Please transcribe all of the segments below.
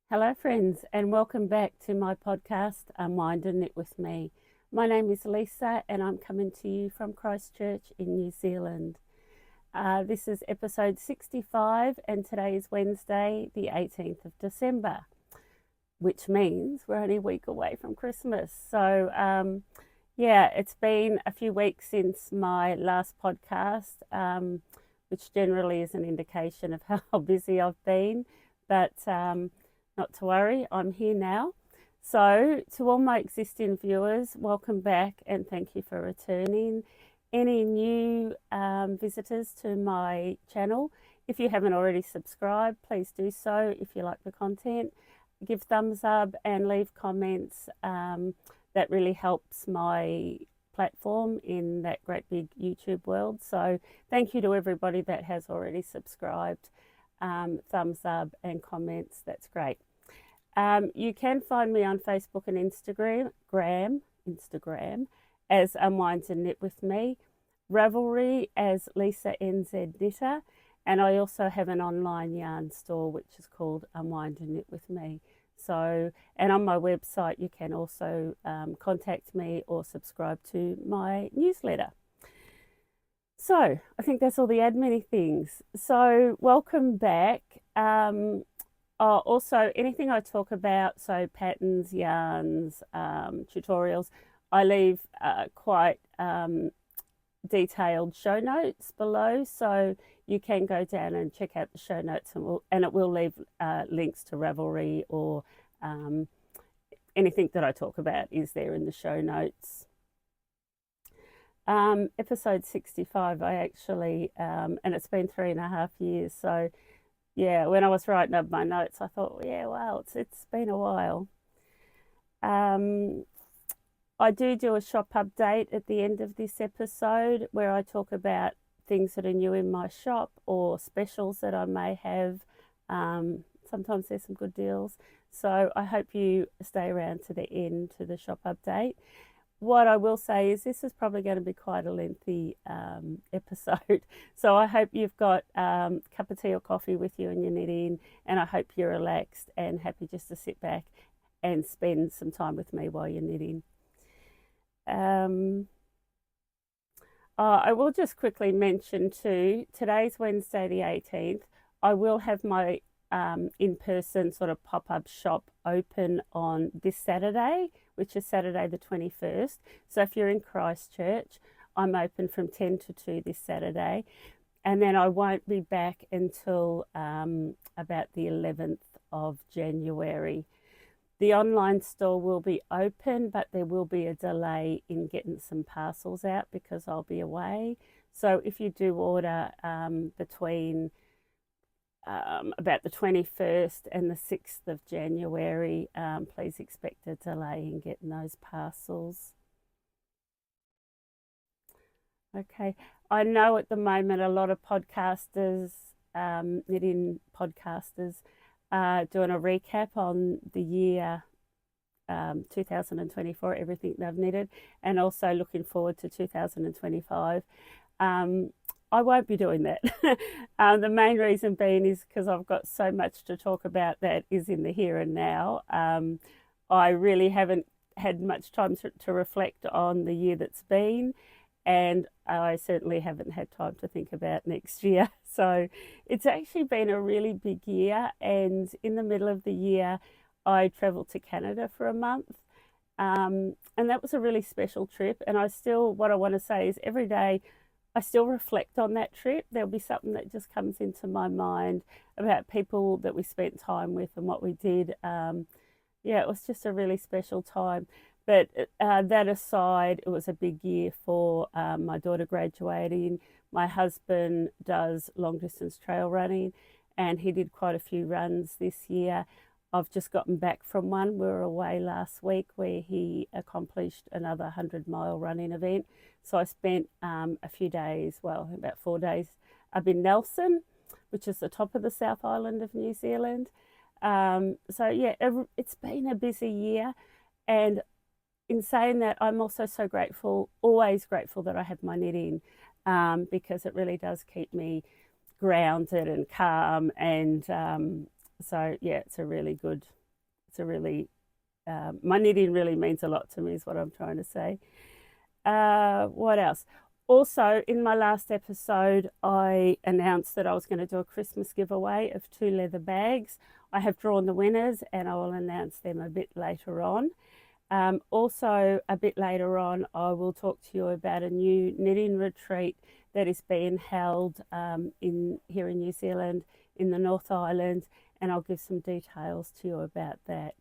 Hello friends, and welcome back to my podcast, Unwind and Knit with me. My name is Lisa and I'm coming to you from Christchurch in New Zealand. This is episode 65 and today is Wednesday the 18th of December, which means we're only a week away from Christmas. So it's been a few weeks since my last podcast, which generally is an indication of how busy I've been, but not to worry, I'm here now. So to all my existing viewers, welcome back and thank you for returning. Any new visitors to my channel, if you haven't already subscribed, please do so. If you like the content, give thumbs up and leave comments. That really helps my platform in that great big YouTube world. So thank you to everybody that has already subscribed. Thumbs up and comments, that's great. You can find me on Facebook and Instagram as Unwind and Knit with me, Ravelry as Lisa NZ Knitter, and I also have an online yarn store which is called Unwind and Knit with me. So, and on my website you can also contact me or subscribe to my newsletter. So I think that's all the admin things. So welcome back. Also, anything I talk about, so patterns, yarns, tutorials, I leave quite detailed show notes below, so you can go down and check out the show notes, and it will leave links to Ravelry or anything that I talk about is there in the show notes. Episode 65, I actually, and it's been 3.5 years, so yeah, when I was writing up my notes, I thought, yeah, wow, it's been a while. I do a shop update at the end of this episode where I talk about things that are new in my shop or specials that I may have. Sometimes there's some good deals. So I hope you stay around to the end to the shop update. What I will say is this is probably going to be quite a lengthy episode. So I hope you've got a cup of tea or coffee with you and you're knitting, and I hope you're relaxed and happy just to sit back and spend some time with me while you're knitting. I will just quickly mention too, today's Wednesday the 18th. I will have my in-person sort of pop-up shop open on this Saturday, which is Saturday the 21st. So if you're in Christchurch, I'm open from 10 to 2 this Saturday, and then I won't be back until about the 11th of January. The online store will be open, but there will be a delay in getting some parcels out because I'll be away. So if you do order between about the 21st and the 6th of January, please expect a delay in getting those parcels. Okay, I know at the moment a lot of podcasters, knitting podcasters, doing a recap on the year 2024, everything they've knitted, and also looking forward to 2025. I won't be doing that. The main reason being is because I've got so much to talk about that is in the here and now. I really haven't had much time to reflect on the year that's been, and I certainly haven't had time to think about next year. So it's actually been a really big year, and in the middle of the year I travelled to Canada for a month, and that was a really special trip. And what I want to say is every day I still reflect on that trip. There'll be something that just comes into my mind about people that we spent time with and what we did. It was just a really special time. But that aside, it was a big year for my daughter graduating. My husband does long distance trail running, and he did quite a few runs this year. I've just gotten back from one. We were away last week where he accomplished another 100-mile running event. So I spent a few days, well, about 4 days, up in Nelson, which is the top of the South Island of New Zealand. It's been a busy year. And in saying that, I'm also so grateful, always grateful that I have my knitting, because it really does keep me grounded and calm, and so yeah, it's a really good it's a really, my knitting really means a lot to me is what I'm trying to say. What else? Also, in my last episode, I announced that I was going to do a Christmas giveaway of 2 leather bags. I have drawn the winners and I will announce them a bit later on. Also, a bit later on, I will talk to you about a new knitting retreat that is being held here in New Zealand, in the North Island, and I'll give some details to you about that.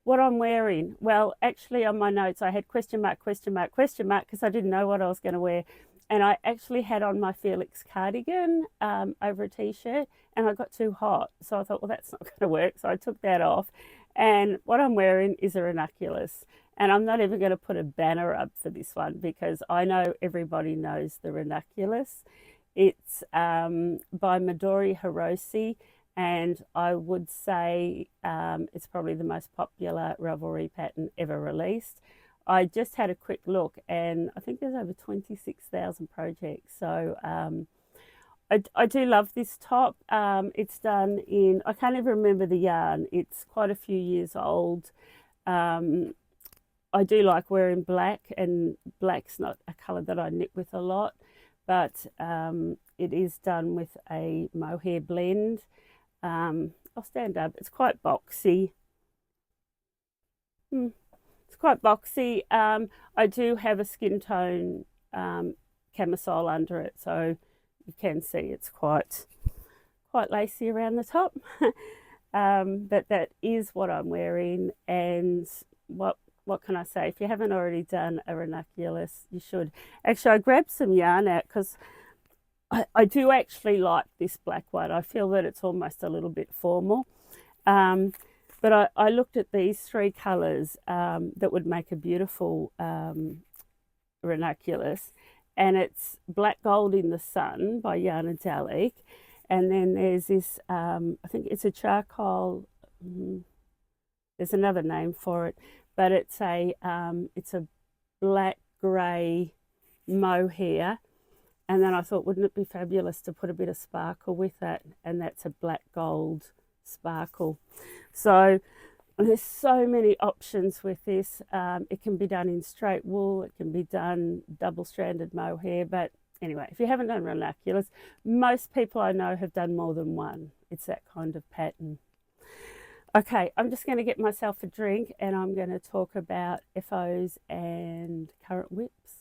What I'm wearing, well, actually on my notes I had question mark, question mark, question mark, because I didn't know what I was going to wear, and I actually had on my Felix cardigan over a t-shirt, and I got too hot, so I thought, well, that's not going to work, so I took that off, and what I'm wearing is a Ranunculus, and I'm not even going to put a banner up for this one because I know everybody knows the Ranunculus. It's by Midori Hirose, and I would say it's probably the most popular Ravelry pattern ever released. I just had a quick look and I think there's over 26,000 projects. So I do love this top. It's done in, I can't even remember the yarn. It's quite a few years old. I do like wearing black, and black's not a colour that I knit with a lot, but it is done with a Mohair blend. I'll stand up. It's quite boxy. It's quite boxy. I do have a skin tone camisole under it, so you can see it's quite lacy around the top. But that is what I'm wearing, and what can I say? If you haven't already done a Ranunculus, you should. Actually, I grabbed some yarn out because I do actually like this black one. I feel that it's almost a little bit formal. But I looked at these 3 colours that would make a beautiful Ranunculus. And it's Black Gold in the Sun by Yarnadelic. And then there's this, I think it's a charcoal, there's another name for it. But it's a black grey mohair. And then I thought, wouldn't it be fabulous to put a bit of sparkle with that? And that's a black gold sparkle. So there's so many options with this. It can be done in straight wool. It can be done double-stranded mohair. But anyway, if you haven't done Ranunculus, most people I know have done more than one. It's that kind of pattern. Okay, I'm just going to get myself a drink and I'm going to talk about FOs and current whips.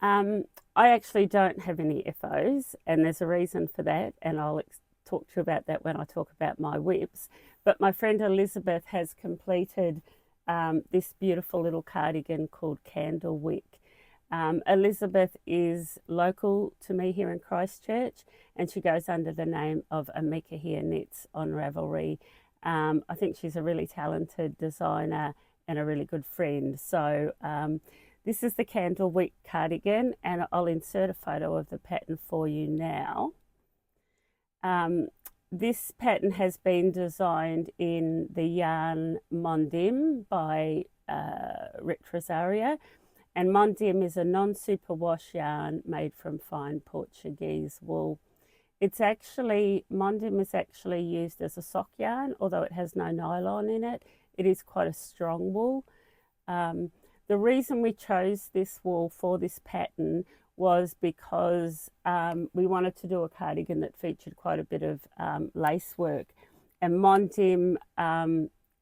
I actually don't have any FOs, and there's a reason for that, and I'll talk to you about that when I talk about my whips. But my friend Elizabeth has completed this beautiful little cardigan called Candlewick. Elizabeth is local to me here in Christchurch, and she goes under the name of Amikihia Knits on Ravelry. I think she's a really talented designer and a really good friend. So this is the Candlewick cardigan, and I'll insert a photo of the pattern for you now. This pattern has been designed in the yarn Mondim by Rosaria, and Mondim is a non-superwash yarn made from fine Portuguese wool. Mondim is actually used as a sock yarn, although it has no nylon in it. It is quite a strong wool. The reason we chose this wool for this pattern was because we wanted to do a cardigan that featured quite a bit of lace work, and Mondim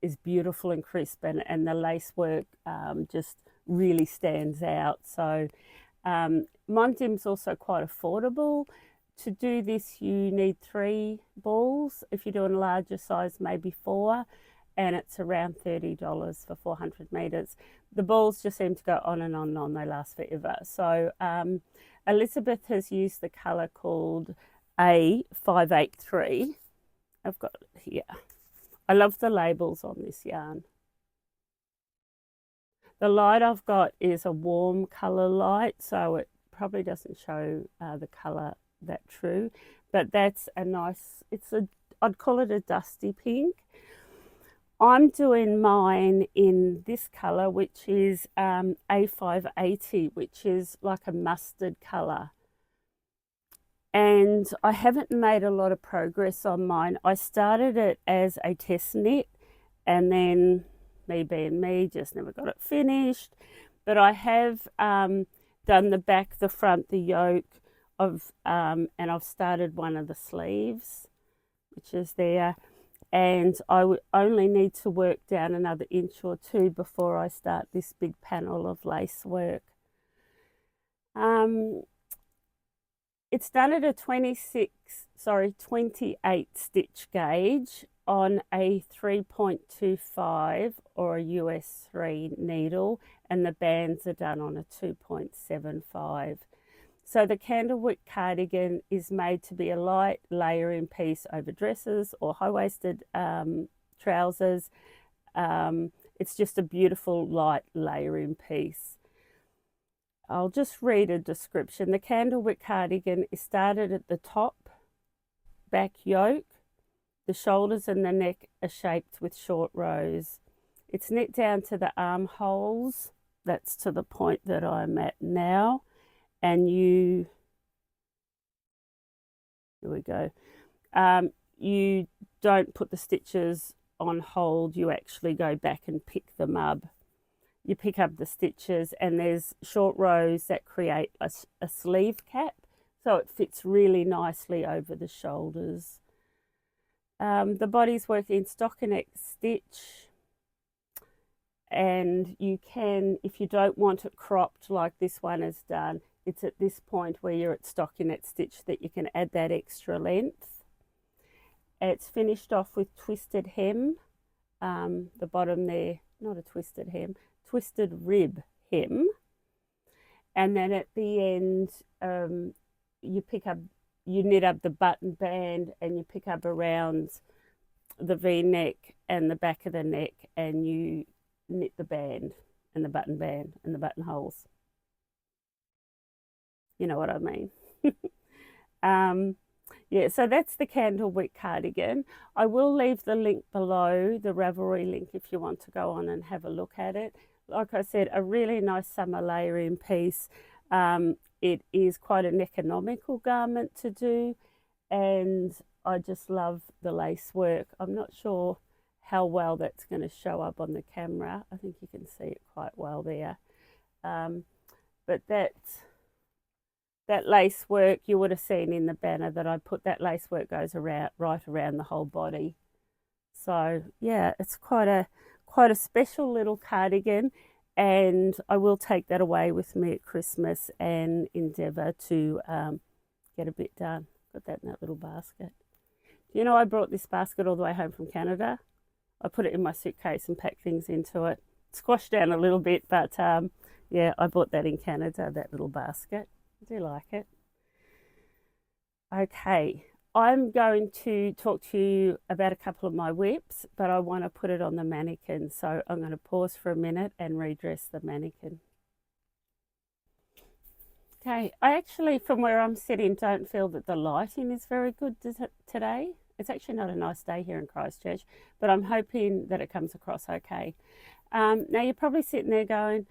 is beautiful and crisp, and the lace work just really stands out. So Mondim's also quite affordable. To do this you need 3 balls. If you're doing a larger size, maybe 4, and it's around $30 for 400 meters. The balls just seem to go on and on and on. They last forever. So Elizabeth has used the colour called A583. I've got it here. I love the labels on this yarn. The light I've got is a warm colour light, so it probably doesn't show the colour that true, but that's a nice, I'd call it a dusty pink. I'm doing mine in this colour, which is A580, which is like a mustard colour. and I haven't made a lot of progress on mine. I started it as a test knit, and then me being me, just never got it finished. But I have done the back, the front, the yoke of, and I've started one of the sleeves, which is there. And I would only need to work down another inch or two before I start this big panel of lace work. It's done at a 28 stitch gauge on a 3.25 or a US 3 needle, and the bands are done on a 2.75. So the Candlewick cardigan is made to be a light layering piece over dresses or high-waisted trousers. It's just a beautiful light layering piece. I'll just read a description. The Candlewick cardigan is started at the top, back yoke. The shoulders and the neck are shaped with short rows. It's knit down to the armholes. That's to the point that I'm at now. And here we go. You don't put the stitches on hold. You actually go back and pick them up. You pick up the stitches, and there's short rows that create a sleeve cap, so it fits really nicely over the shoulders. The body's working in stockinette stitch, and you can, if you don't want it cropped like this one is done, it's at this point where you're at stockinette stitch that you can add that extra length. It's finished off with twisted hem, the bottom there, not a twisted hem, twisted rib hem, and then at the end you knit up the button band, and you pick up around the V-neck and the back of the neck, and you knit the band and the button band and the buttonholes. You know what I mean. Yeah, so that's the Candlewick cardigan. I will leave the link below, the Ravelry link, if you want to go on and have a look at it. Like I said, a really nice summer layering piece. It is quite an economical garment to do, and I just love the lace work. I'm not sure how well that's going to show up on the camera. I think you can see it quite well there. But that lace work, you would have seen in the banner that I put, that lace work goes around, right around the whole body. So yeah, it's quite a special little cardigan, and I will take that away with me at Christmas and endeavour to get a bit done. Got that in that little basket. You know, I brought this basket all the way home from Canada. I put it in my suitcase and packed things into it. Squashed down a little bit, but yeah, I bought that in Canada, that little basket. I do like it. Okay, I'm going to talk to you about a couple of my whips, but I want to put it on the mannequin. So I'm going to pause for a minute and redress the mannequin. Okay, I actually, from where I'm sitting, don't feel that the lighting is very good today. It's actually not a nice day here in Christchurch, but I'm hoping that it comes across okay. Now you're probably sitting there going,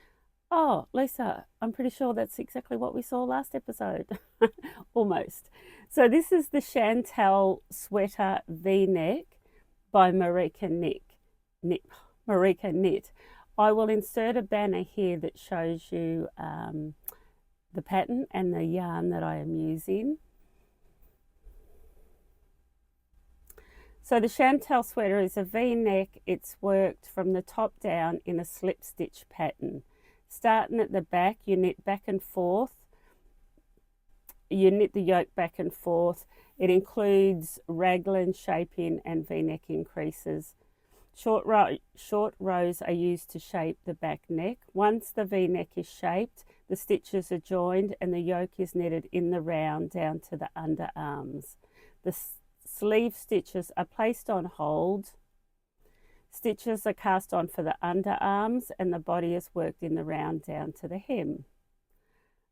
oh, Lisa, I'm pretty sure that's exactly what we saw last episode. Almost. So this is the Chantal Sweater V-neck by Moreca Knit. I will insert a banner here that shows you the pattern and the yarn that I am using. So the Chantal sweater is a V-neck. It's worked from the top down in a slip stitch pattern. Starting at the back, you knit back and forth. You knit the yoke back and forth. It includes raglan shaping and V-neck increases. Short rows are used to shape the back neck. Once the V-neck is shaped, the stitches are joined and the yoke is knitted in the round down to the underarms. The sleeve stitches are placed on hold. Stitches are cast on for the underarms, and the body is worked in the round down to the hem.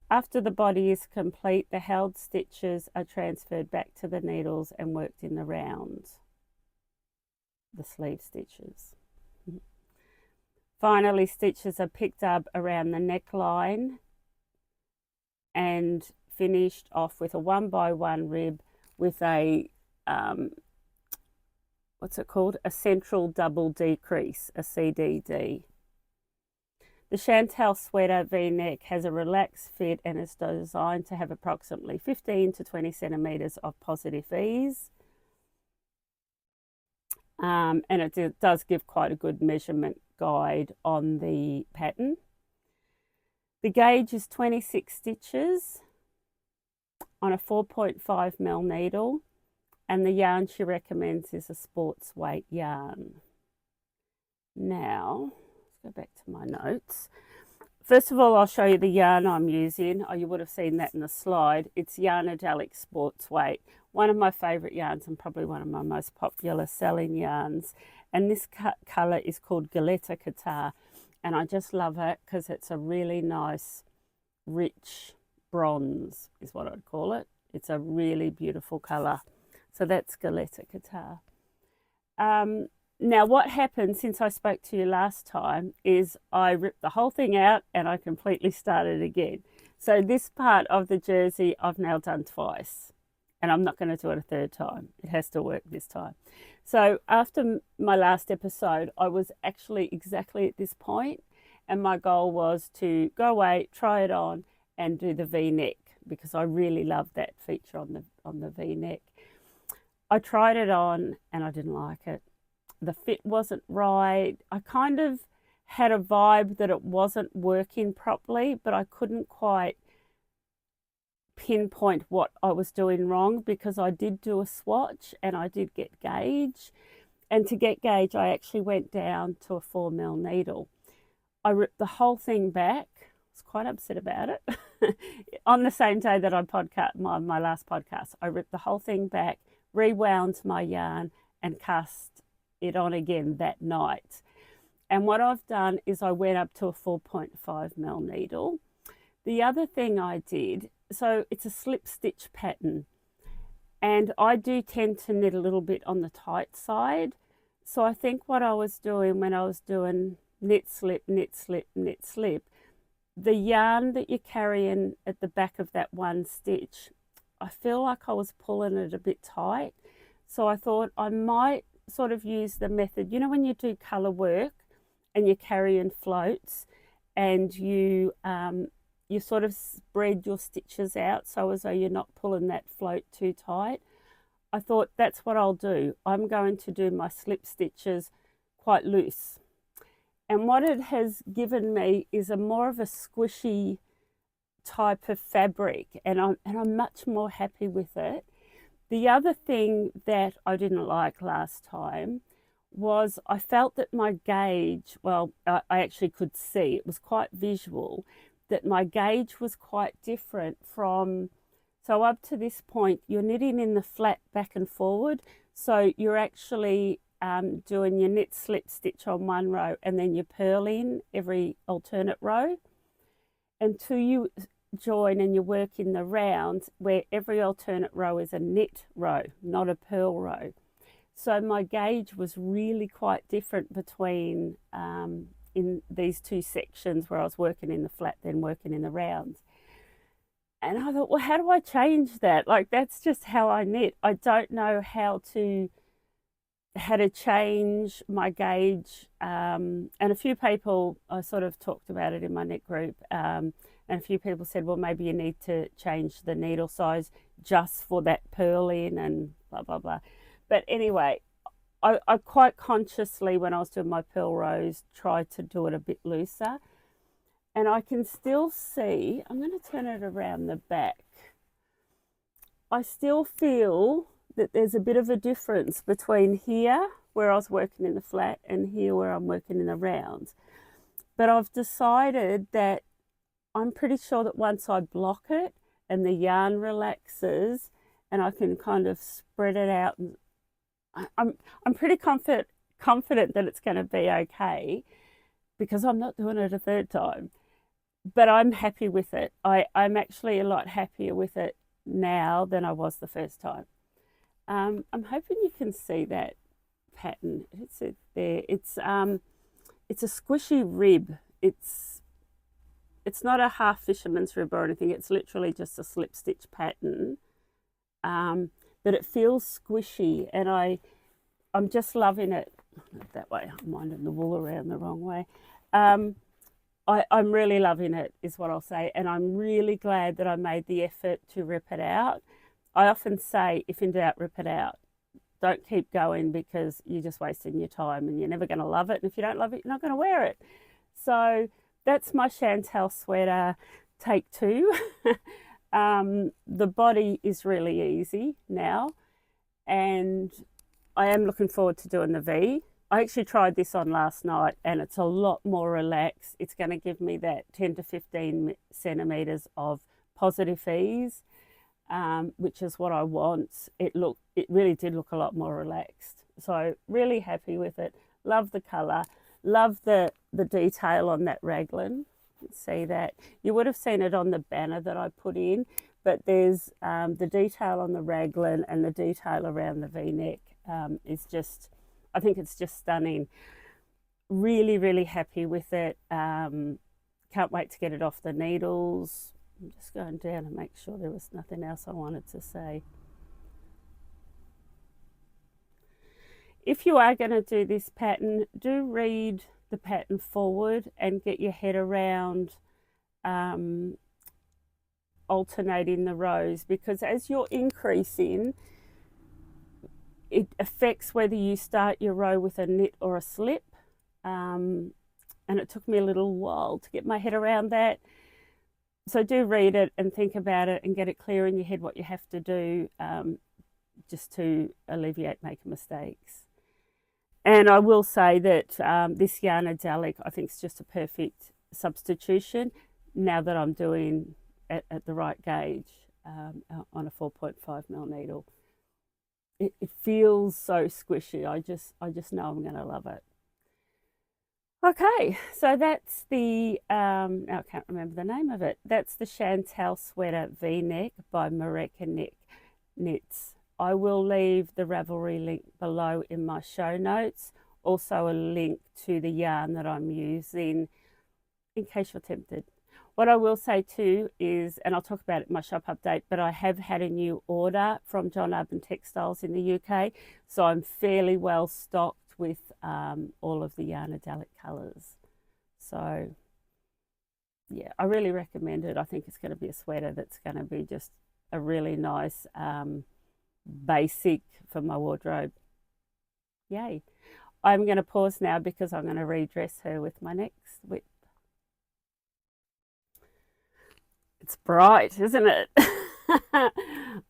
After the body is complete, the held stitches are transferred back to the needles and worked in the round, the sleeve stitches. Finally, stitches are picked up around the neckline and finished off with a 1x1 rib with a what's it called, a central double decrease, a CDD. The Chantal sweater V-neck has a relaxed fit and is designed to have approximately 15 to 20 centimetres of positive ease. And it does give quite a good measurement guide on the pattern. The gauge is 26 stitches on a 4.5mm needle, and the yarn she recommends is a sports weight yarn. Now, let's go back to my notes. First of all, I'll show you the yarn I'm using. Oh, you would have seen that in the slide. It's Yarnadelic Sports Weight, one of my favourite yarns and probably one of my most popular selling yarns. And this colour is called Kidsilk, and I just love it because it's a really nice, rich bronze is what I'd call it. It's a really beautiful colour. So that's Kidsilk. Now, what happened since I spoke to you last time is I ripped the whole thing out and I completely started again. So this part of the jersey I've now done twice, and I'm not going to do it a third time. It has to work this time. So after my last episode, I was actually exactly at this point, and my goal was to go away, try it on, and do the V-neck because I really love that feature on the V-neck. I tried it on and I didn't like it. The fit wasn't right. I kind of had a vibe that it wasn't working properly, but I couldn't quite pinpoint what I was doing wrong because I did do a swatch and I did get gauge. And to get gauge, I actually went down to a 4mm needle. I ripped the whole thing back. I was quite upset about it. On the same day that I podcast my last podcast, I ripped the whole thing back, rewound my yarn and cast it on again that night. And what I've done is I went up to a 4.5mm needle. The other thing I did, so it's a slip stitch pattern, and I do tend to knit a little bit on the tight side. So I think what I was doing when I was doing knit slip, knit slip, knit slip, the yarn that you're carrying at the back of that one stitch, I feel like I was pulling it a bit tight. So I thought I might sort of use the method, you know, when you do colour work and you're carrying floats and you sort of spread your stitches out so as though you're not pulling that float too tight. I thought that's what I'll do. I'm going to do my slip stitches quite loose. And what it has given me is a more of a squishy type of fabric, and I'm much more happy with it. The other thing that I didn't like last time was I felt that my gauge, well, I actually could see, it was quite visual, that my gauge was quite different from, so up to this point, you're knitting in the flat back and forward. So you're actually doing your knit slip stitch on one row and then you're purling every alternate row until you join and you work in the rounds where every alternate row is a knit row, not a purl row. So my gauge was really quite different between in these two sections where I was working in the flat then working in the rounds. And I thought, well, how do I change that? Like, that's just how I knit. I don't know how to change my gauge. And a few people, I sort of talked about it in my knit group, and a few people said, well, maybe you need to change the needle size just for that purling and blah, blah, blah. But anyway, I quite consciously, when I was doing my purl rows, tried to do it a bit looser. And I can still see, I'm going to turn it around the back. I still feel that there's a bit of a difference between here, where I was working in the flat, and here where I'm working in the rounds. But I've decided that I'm pretty sure that once I block it and the yarn relaxes and I can kind of spread it out, and I'm pretty confident that it's going to be okay because I'm not doing it a third time. But I'm happy with it. I'm actually a lot happier with it now than I was the first time. I'm hoping you can see that pattern. It's there. It's a squishy rib. It's it's not a half fisherman's rib or anything, it's literally just a slip stitch pattern, but it feels squishy, and I'm just loving it. That way, I'm winding the wool around the wrong way. I'm really loving it, is what I'll say, and I'm really glad that I made the effort to rip it out. I often say, if in doubt, rip it out. Don't keep going, because you're just wasting your time and you're never going to love it. And if you don't love it, you're not going to wear it. So that's my Chantal sweater, take 2. The body is really easy now, and I am looking forward to doing the V. I actually tried this on last night, and it's a lot more relaxed. It's going to give me that 10 to 15 centimetres of positive ease, which is what I want. It really did look a lot more relaxed. So really happy with it. Love the colour. Love the detail on that raglan. See that? You would have seen it on the banner that I put in, but there's the detail on the raglan and the detail around the V-neck is just, I think it's just stunning. Really, really happy with it. Can't wait to get it off the needles. I'm just going down and make sure there was nothing else I wanted to say. If you are going to do this pattern, do read the pattern forward and get your head around alternating the rows, because as you're increasing, it affects whether you start your row with a knit or a slip, and it took me a little while to get my head around that. So do read it and think about it and get it clear in your head what you have to do, just to alleviate making mistakes. And I will say that this Yarnadelic, I think, is just a perfect substitution now that I'm doing at the right gauge on a 4.5mm needle. It feels so squishy. I just know I'm going to love it. Okay, so that's the, now I can't remember the name of it. That's the Chantal sweater V-neck by Moreca Knits. I will leave the Ravelry link below in my show notes. Also a link to the yarn that I'm using in case you're tempted. What I will say too is, and I'll talk about it in my shop update, but I have had a new order from John Urban Textiles in the UK. So I'm fairly well stocked with all of the Yarnadelic colours. So yeah, I really recommend it. I think it's going to be a sweater that's going to be just a really nice basic for my wardrobe. Yay. I'm going to pause now because I'm going to redress her with my next whip. It's bright, isn't it?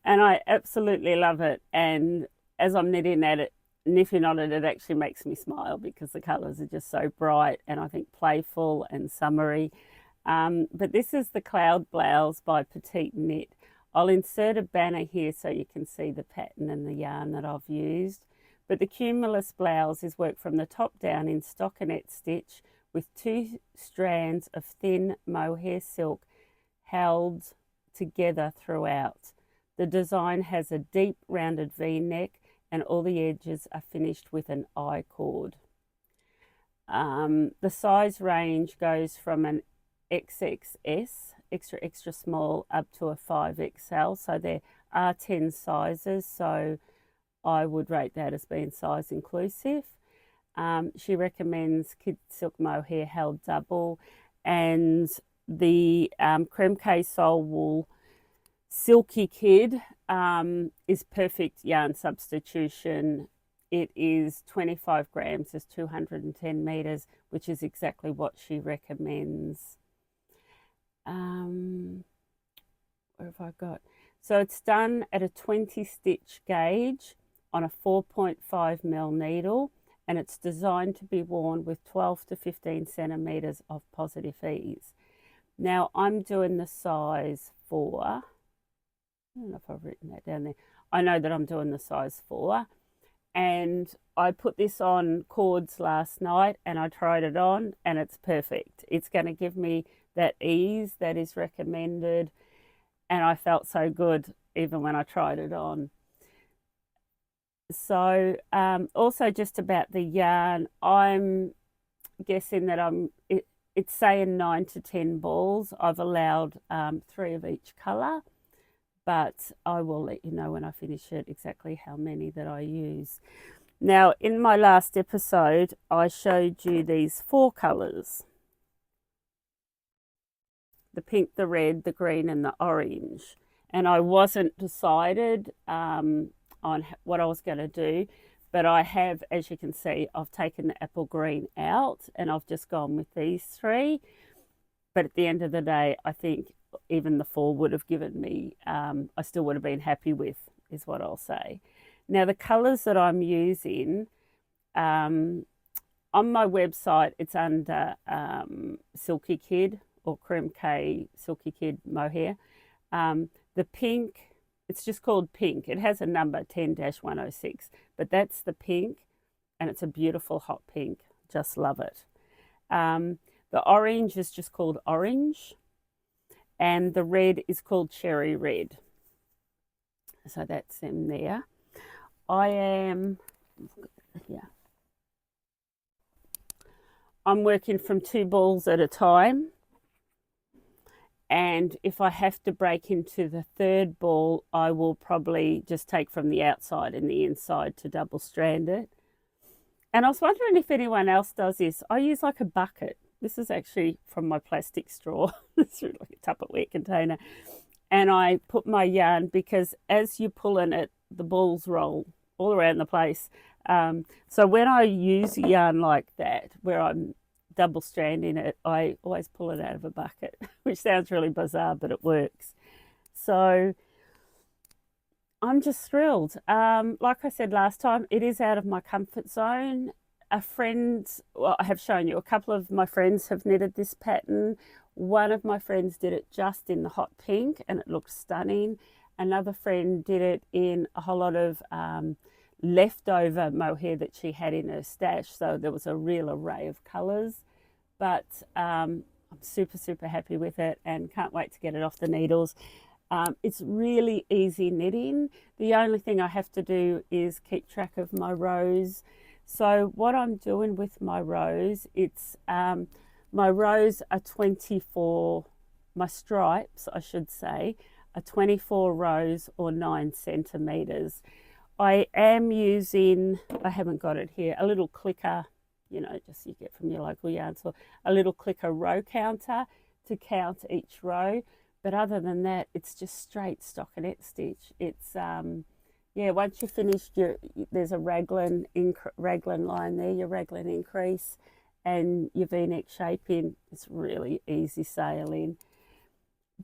And I absolutely love it. And as I'm knitting on it, it actually makes me smile because the colours are just so bright and I think playful and summery. But this is the Cloud Blouse by PetiteKnit. I'll insert a banner here so you can see the pattern and the yarn that I've used. But the Cumulus blouse is worked from the top down in stockinette stitch with 2 strands of thin mohair silk held together throughout. The design has a deep rounded V-neck and all the edges are finished with an I-cord. The size range goes from an XXS, extra small, up to a 5XL. So there are 10 sizes, so I would rate that as being size inclusive. She recommends Kidsilk mohair held double, and the Kremke sole wool Silky Kid is perfect yarn substitution. It is 25 grams, is 210 meters, which is exactly what she recommends. Where have I got? So it's done at a 20 stitch gauge on a 4.5mm needle, and it's designed to be worn with 12 to 15 centimeters of positive ease. Now I'm doing the size 4. I don't know if I've written that down there. I know that I'm doing the size 4, and I put this on cords last night and I tried it on and it's perfect. It's going to give me that ease that is recommended, and I felt so good even when I tried it on. So also just about the yarn, I'm guessing that it's saying 9 to 10 balls. I've allowed 3 of each colour, but I will let you know when I finish it exactly how many that I use. Now, in my last episode, I showed you these 4 colours. The pink, the red, the green and the orange. And I wasn't decided on what I was going to do, but I have, as you can see, I've taken the apple green out and I've just gone with these 3. But at the end of the day, I think even the 4 would have given me, I still would have been happy with, is what I'll say. Now, the colours that I'm using, on my website, it's under Silky Kid or Kremke Silky Kid Mohair. The pink, it's just called pink. It has a number 10-106, but that's the pink, and it's a beautiful hot pink. Just love it. The orange is just called orange, and the red is called cherry red. So that's them there. I'm working from 2 balls at a time. And if I have to break into the 3rd ball, I will probably just take from the outside and the inside to double strand it. And I was wondering if anyone else does this. I use like a bucket. This is actually from my plastic straw. It's like a Tupperware container. And I put my yarn, because as you pull in it, the balls roll all around the place. So when I use yarn like that, where I'm double stranding it, I always pull it out of a bucket, which sounds really bizarre, but it works. So I'm just thrilled. Like I said last time, it is out of my comfort zone. Well, I have shown you, a couple of my friends have knitted this pattern. One of my friends did it just in the hot pink and it looked stunning. Another friend did it in a whole lot of leftover mohair that she had in her stash, so there was a real array of colours. But I'm super, super happy with it and can't wait to get it off the needles. It's really easy knitting. The only thing I have to do is keep track of my rows. So what I'm doing with my rows, it's my rows are 24, my stripes I should say, are 24 rows or 9 centimetres. I am using, I haven't got it here, a little clicker, you know, just you get from your local yarn store, a little clicker row counter to count each row. But other than that, it's just straight stockinette stitch. It's, yeah, once you finished there's a raglan line there, your raglan increase and your V-neck shaping. It's really easy sailing.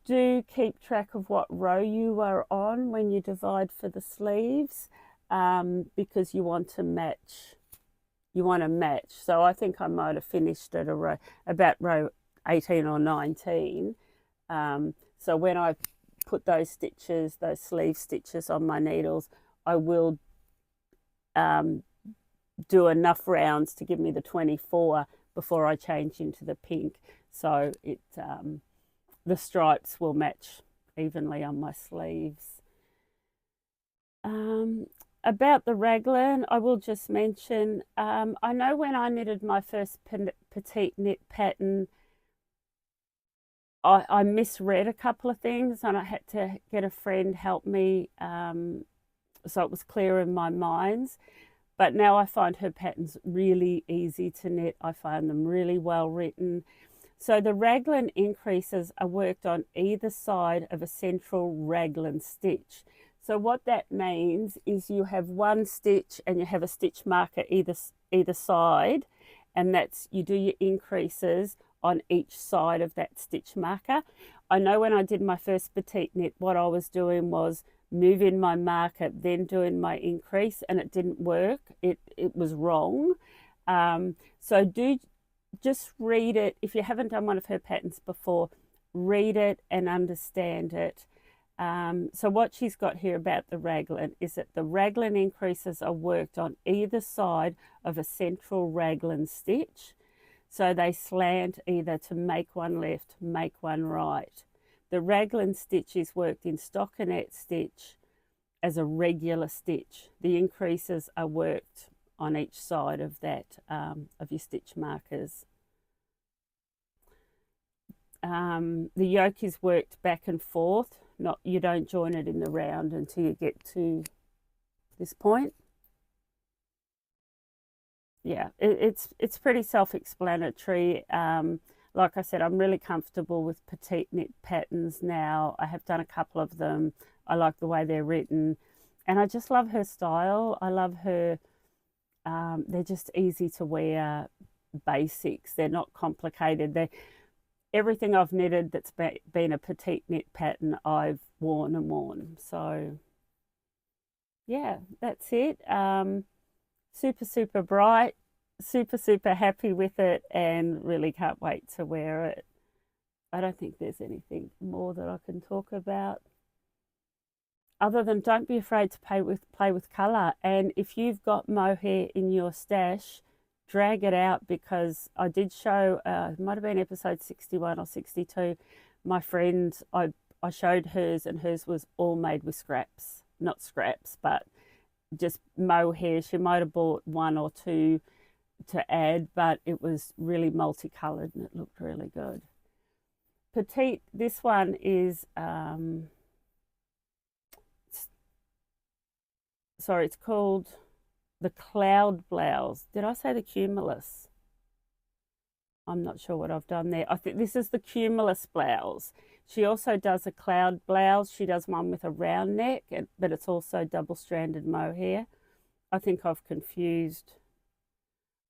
Do keep track of what row you are on when you divide for the sleeves, because you want to match. So I think I might have finished at about row 18 or 19. So when I put those stitches, those sleeve stitches on my needles, I will do enough rounds to give me the 24 before I change into the pink. So it the stripes will match evenly on my sleeves. About the raglan, I will just mention, I know when I knitted my first PetiteKnit pattern, I misread a couple of things and I had to get a friend help me so it was clear in my mind. But now I find her patterns really easy to knit. I find them really well written. So the raglan increases are worked on either side of a central raglan stitch. So what that means is you have one stitch and you have a stitch marker either side, and that's, you do your increases on each side of that stitch marker. I know when I did my first PetiteKnit, what I was doing was moving my marker, then doing my increase, and it didn't work. It was wrong. So do just read it. If you haven't done one of her patterns before, read it and understand it. So what she's got here about the raglan is that the raglan increases are worked on either side of a central raglan stitch. So they slant either to make one left, make one right. The raglan stitch is worked in stockinette stitch as a regular stitch. The increases are worked on each side of that, of your stitch markers. the yoke is worked back and forth. You don't join it in the round until you get to this point. Yeah, it's pretty self-explanatory. Like I said, I'm really comfortable with PetiteKnit patterns now. I have done a couple of them. I like the way they're written, and I just love her style. I love her. They're just easy to wear basics. They're not complicated. Everything I've knitted that's been a PetiteKnit pattern, I've worn and worn. So yeah, that's it. Super bright, super happy with it, and really can't wait to wear it. I don't think there's anything more that I can talk about other than don't be afraid to play with color. And if you've got mohair in your stash, drag it out, because I did show, it might have been episode 61 or 62, my friend, I showed hers, and hers was all made with scraps. Not scraps, but just mohair. She might have bought one or two to add, but it was really multicolored and it looked really good. Petite, this one is sorry, it's called the Cloud Blouse. Did I say the Cumulus? I'm not sure what I've done there. I think this is the Cumulus blouse. She also does a cloud blouse. She does one with a round neck, but it's also double-stranded mohair. I think I've confused.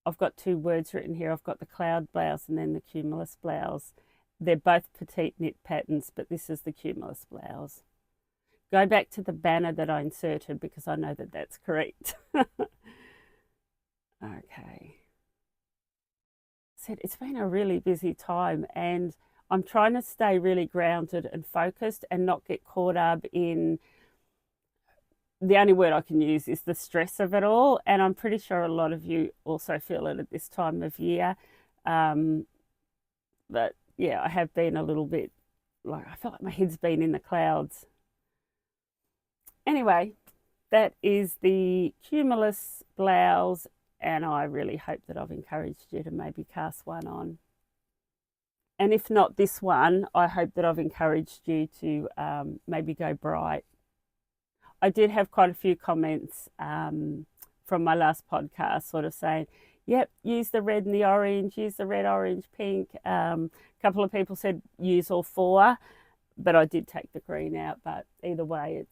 I've got two words written here. I've got the cloud blouse and then the Cumulus blouse. They're both PetiteKnit patterns, but this is the Cumulus blouse. Go back to the banner that I inserted because I know that that's correct. Okay. Said it's been a really busy time, and I'm trying to stay really grounded and focused and not get caught up in, the only word I can use is the stress of it all. And I'm pretty sure a lot of you also feel it at this time of year. But yeah, I have been a little bit I feel like my head's been in the clouds. Anyway, that is the Cumulus blouse, and I really hope that I've encouraged you to maybe cast one on. And if not this one, I hope that I've encouraged you to maybe go bright. I did have quite a few comments from my last podcast sort of saying, yep, use the red and the orange, use the red, orange, pink. A couple of people said use all four, but I did take the green out. But either way,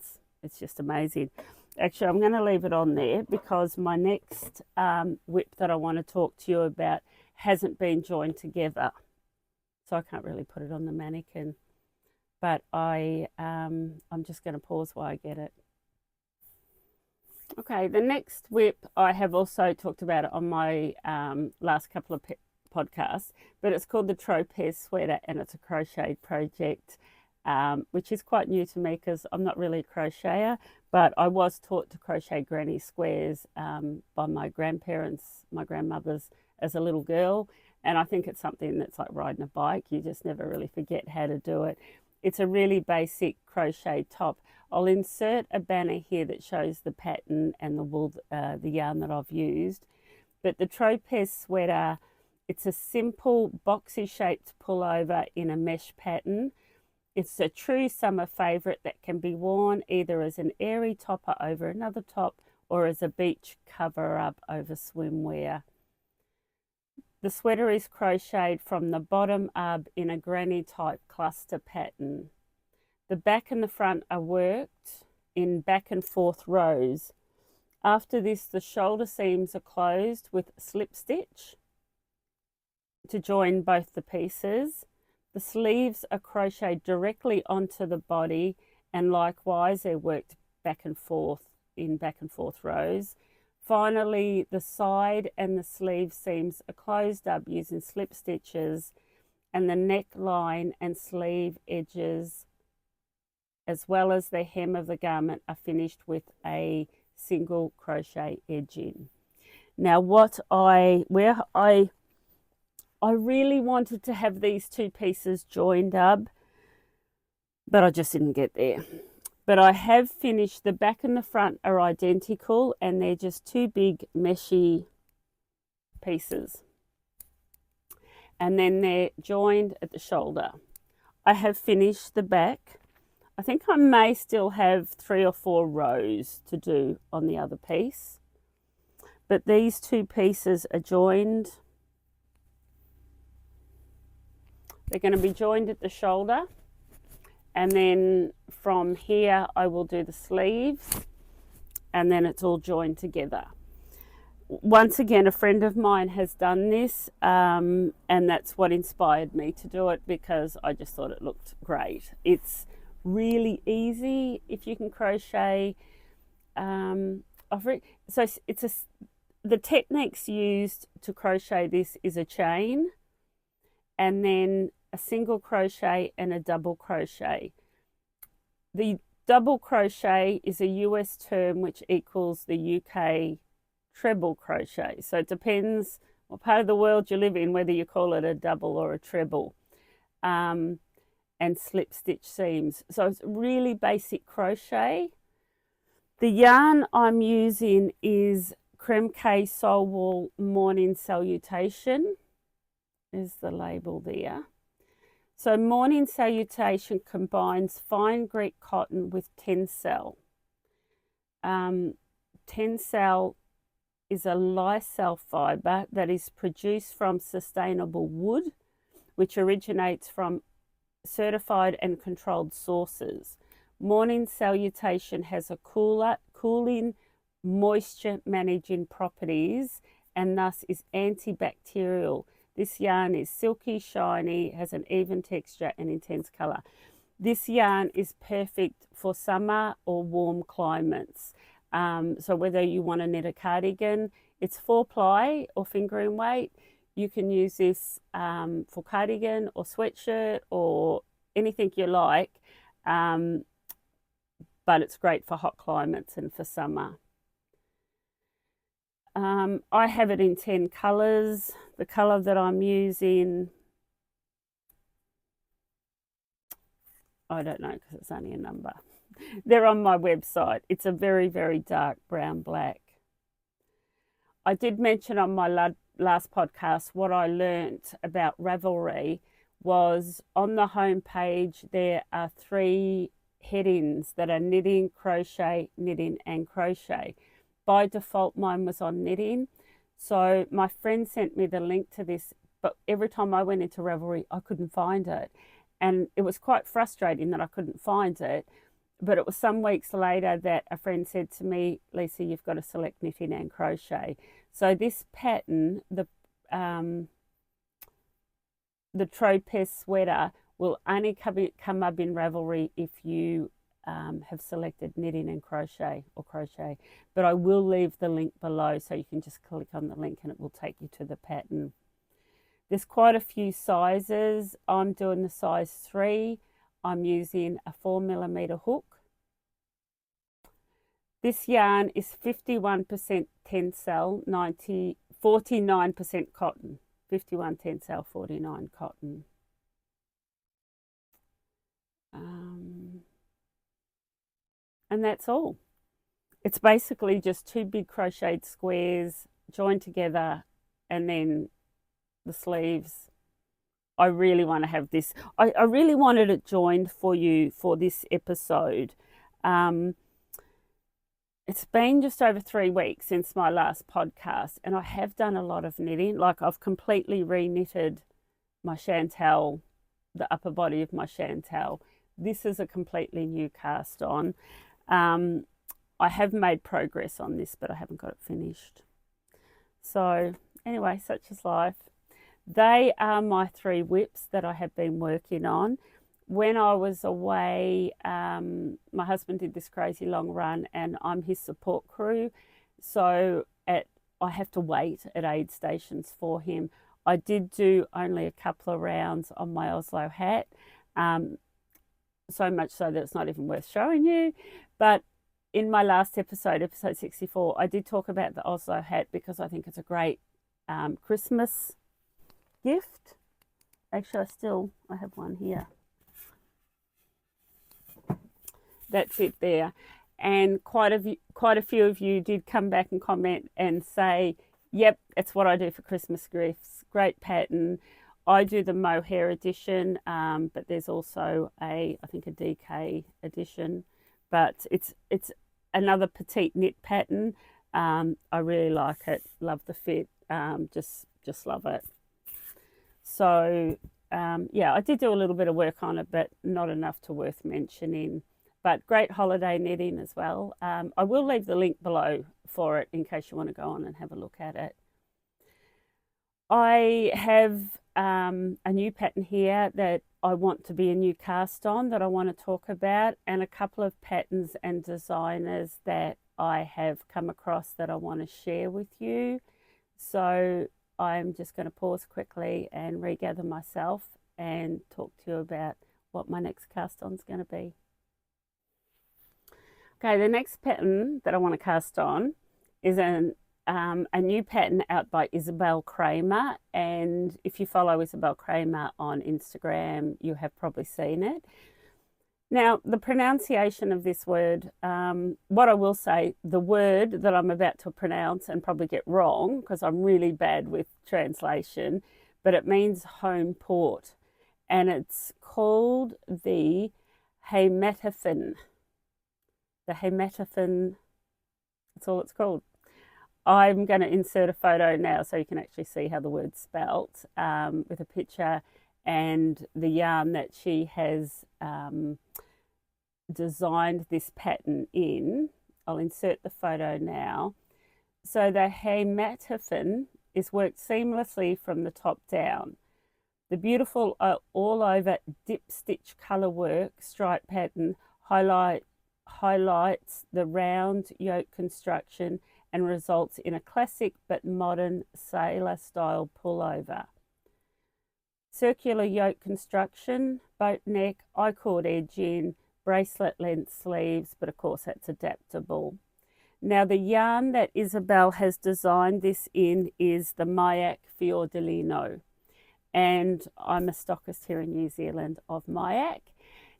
it's just amazing. Actually, I'm going to leave it on there because my next whip that I want to talk to you about hasn't been joined together. So I can't really put it on the mannequin. But I'm just going to pause while I get it. Okay, the next whip, I have also talked about it on my last couple of podcasts, but it's called the Tropez sweater, and it's a crochet project, which is quite new to me because I'm not really a crocheter, but I was taught to crochet granny squares by my grandmothers as a little girl, and I think it's something that's like riding a bike. You just never really forget how to do it. It's a really basic crochet top. I'll insert a banner here that shows the pattern and the wool, the yarn that I've used. But the Tropez sweater, it's a simple boxy shaped pullover in a mesh pattern. It's a true summer favourite that can be worn either as an airy topper over another top or as a beach cover up over swimwear. The sweater is crocheted from the bottom up in a granny type cluster pattern. The back and the front are worked in back and forth rows. After this, the shoulder seams are closed with slip stitch to join both the pieces. The sleeves are crocheted directly onto the body, and likewise they're worked back and forth in back and forth rows. Finally, the side and the sleeve seams are closed up using slip stitches, and the neckline and sleeve edges, as well as the hem of the garment, are finished with a single crochet edging. Now, I really wanted to have these two pieces joined up, but I just didn't get there. But I have finished, the back and the front are identical, and they're just two big meshy pieces. And then they're joined at the shoulder. I have finished the back. I think I may still have 3 or 4 rows to do on the other piece. But these 2 pieces are joined. They're going to be joined at the shoulder. And then from here, I will do the sleeves. And then it's all joined together. Once again, a friend of mine has done this, and that's what inspired me to do it, because I just thought it looked great. It's really easy if you can crochet. So the techniques used to crochet this is a chain, and then a single crochet and a double crochet. The double crochet is a US term which equals the UK treble crochet. So it depends what part of the world you live in, whether you call it a double or a treble. And slip stitch seams. So it's really basic crochet. The yarn I'm using is Kremke Soul Wool Morning Salutation. Is the label there. So Morning Salutation combines fine Greek cotton with tencel. Tencel is a lysol fibre that is produced from sustainable wood, which originates from certified and controlled sources. Morning Salutation has a cooling, moisture managing properties, and thus is antibacterial. This yarn is silky, shiny, has an even texture and intense colour. This yarn is perfect for summer or warm climates. So whether you want to knit a cardigan, it's 4-ply or fingering weight. You can use this for cardigan or sweatshirt or anything you like, but it's great for hot climates and for summer. I have it in 10 colours. The colour that I'm using, I don't know because it's only a number. They're on my website. It's a very, very dark brown black. I did mention on my last podcast what I learnt about Ravelry was on the home page there are 3 headings that are knitting, crochet, knitting and crochet. By default mine was on knitting, so my friend sent me the link to this, but every time I went into Ravelry I couldn't find it, and it was quite frustrating that I couldn't find it. But it was some weeks later that a friend said to me, Lisa, you've got to select knitting and crochet. So this pattern, the Tropez sweater, will only come up in Ravelry if you have selected knitting and crochet or crochet. But I will leave the link below so you can just click on the link and it will take you to the pattern. There's quite a few sizes. I'm doing the size 3. I'm using a 4mm hook. This yarn is 51% tencel, 49% cotton. 51 tencel, 49 cotton. And that's all. It's basically just 2 big crocheted squares joined together, and then the sleeves. I really want to have this. I really wanted it joined for you for this episode. It's been just over 3 weeks since my last podcast, and I have done a lot of knitting. Like, I've completely re-knitted my Chantal, the upper body of my Chantal. This is a completely new cast on. I have made progress on this, but I haven't got it finished. So anyway, such is life. They are my 3 whips that I have been working on. When I was away, my husband did this crazy long run and I'm his support crew. So I have to wait at aid stations for him. I did do only a couple of rounds on my Oslo hat, so much so that it's not even worth showing you. But in my last episode, episode 64, I did talk about the Oslo hat because I think it's a great Christmas gift. Actually, I have one here. That's it there. And quite a few of you did come back and comment and say, yep, it's what I do for Christmas gifts. Great pattern. I do the Mohair edition, but there's also I think a DK edition, but it's another PetiteKnit pattern. I really like it, love the fit, just love it. So yeah, I did do a little bit of work on it, but not enough to worth mentioning. But great holiday knitting as well. I will leave the link below for it in case you want to go on and have a look at it. I have a new pattern here that I want to be a new cast on that I want to talk about, and a couple of patterns and designers that I have come across that I want to share with you. So I'm just going to pause quickly and regather myself and talk to you about what my next cast on is going to be. Okay, the next pattern that I want to cast on is a new pattern out by Isabell Kraemer, and if you follow Isabell Kraemer on Instagram, you have probably seen it. Now, the pronunciation of this word, what I will say, the word that I'm about to pronounce and probably get wrong, because I'm really bad with translation, but it means home port, and it's called the Heimathafen. The Heimathafen, that's all it's called. I'm going to insert a photo now so you can actually see how the word's spelt, with a picture and the yarn that she has designed this pattern in. I'll insert the photo now. So the Heimathafen is worked seamlessly from the top down. The beautiful all over dip stitch colour work stripe pattern highlights the round yoke construction and results in a classic but modern sailor style pullover. Circular yoke construction, boat neck, I-cord edging, bracelet length sleeves, but of course that's adaptable. Now the yarn that Isabell has designed this in is the mYak Fior di Lino, and I'm a stockist here in New Zealand of mYak.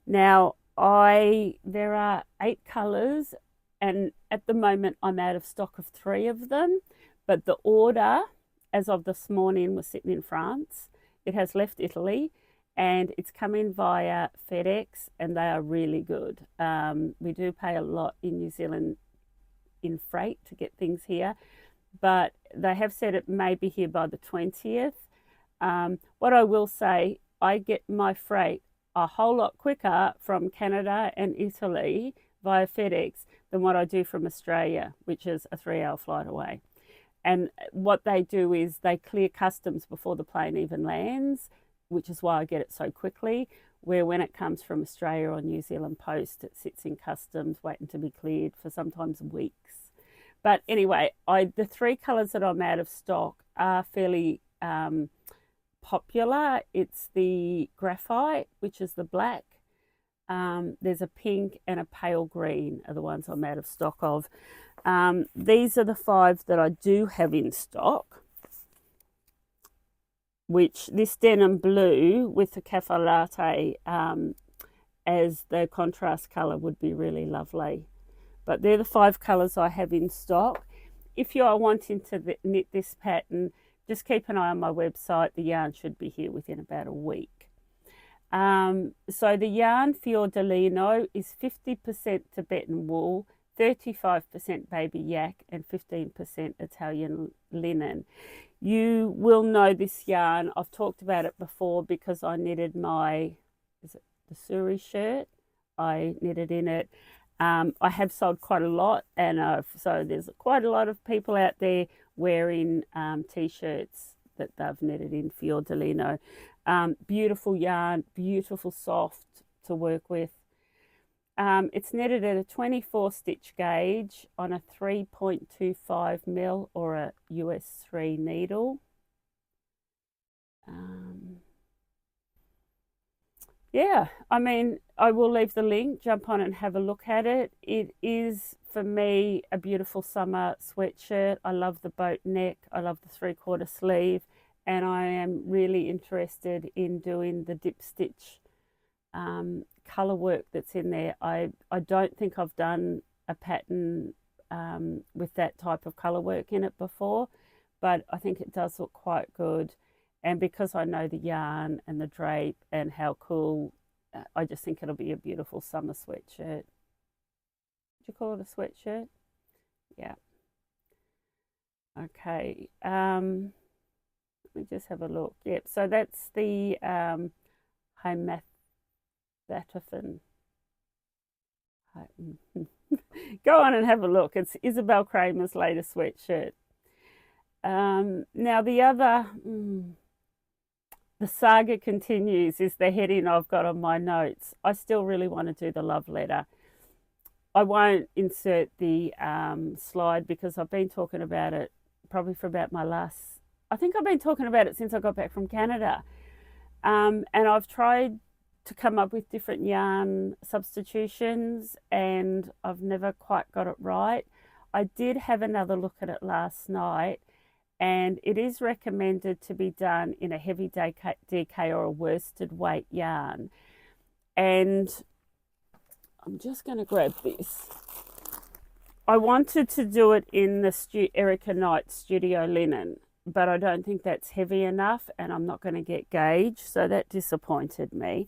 Now there are 8 colours, and at the moment I'm out of stock of 3 of them, but the order as of this morning was sitting in France. It has left Italy and it's coming via FedEx, and they are really good. We do pay a lot in New Zealand in freight to get things here, but they have said it may be here by the 20th. What I will say, I get my freight a whole lot quicker from Canada and Italy via FedEx than what I do from Australia, which is a 3-hour flight away. And what they do is they clear customs before the plane even lands, which is why I get it so quickly, where when it comes from Australia or New Zealand Post, it sits in customs waiting to be cleared for sometimes weeks. But anyway, the 3 colours that I'm out of stock are fairly popular. It's the graphite, which is the black. There's a pink and a pale green are the ones I'm out of stock of. These are the 5 that I do have in stock, which this denim blue with the cafe latte as the contrast colour would be really lovely. But they're the 5 colours I have in stock. If you are wanting to knit this pattern, just keep an eye on my website. The yarn should be here within about a week. So the yarn Fior di Lino is 50% Tibetan wool, 35% baby yak, and 15% Italian linen. You will know this yarn. I've talked about it before because I knitted the Suri shirt. I knitted in it. I have sold quite a lot, and so there's quite a lot of people out there wearing t-shirts that they've knitted in Fior di Lino. Beautiful yarn, beautiful soft to work with. It's knitted at a 24 stitch gauge on a 3.25 mil or a US 3 needle. Yeah, I mean, I will leave the link, jump on and have a look at it. It is, for me, a beautiful summer sweatshirt. I love the boat neck. I love the 3/4 sleeve. And I am really interested in doing the dip stitch colour work that's in there. I don't think I've done a pattern with that type of colour work in it before, but I think it does look quite good. And because I know the yarn and the drape and how cool, I just think it'll be a beautiful summer sweatshirt. Would you call it a sweatshirt? Yeah. Okay. Let me just have a look. Yep. So that's the Heimathafen. Go on and have a look. It's Isabell Kraemer's latest sweatshirt. Now the other, the saga continues is the heading I've got on my notes. I still really want to do the love letter. I won't insert the slide because I've been talking about it probably for about I think I've been talking about it since I got back from Canada. And I've tried to come up with different yarn substitutions and I've never quite got it right. I did have another look at it last night, and it is recommended to be done in a heavy DK or a worsted weight yarn. And I'm just going to grab this. I wanted to do it in the Erica Knight Studio Linen, but I don't think that's heavy enough and I'm not going to get gauge, so that disappointed me.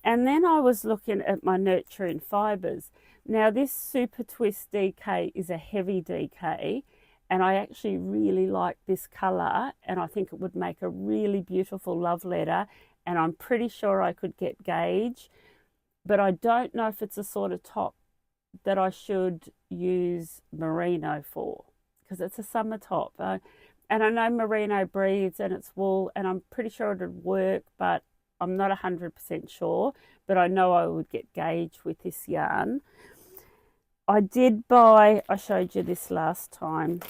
And then I was looking at my Nurturing Fibres. Now this Super Twist DK is a heavy DK, and I actually really like this colour, and I think it would make a really beautiful love letter, and I'm pretty sure I could get gauge, but I don't know if it's a sort of top that I should use merino for, because it's a summer top. And I know merino breathes and it's wool, and I'm pretty sure it would work, but I'm not 100% sure, but I know I would get gauge with this yarn. I did buy, I showed you this last time,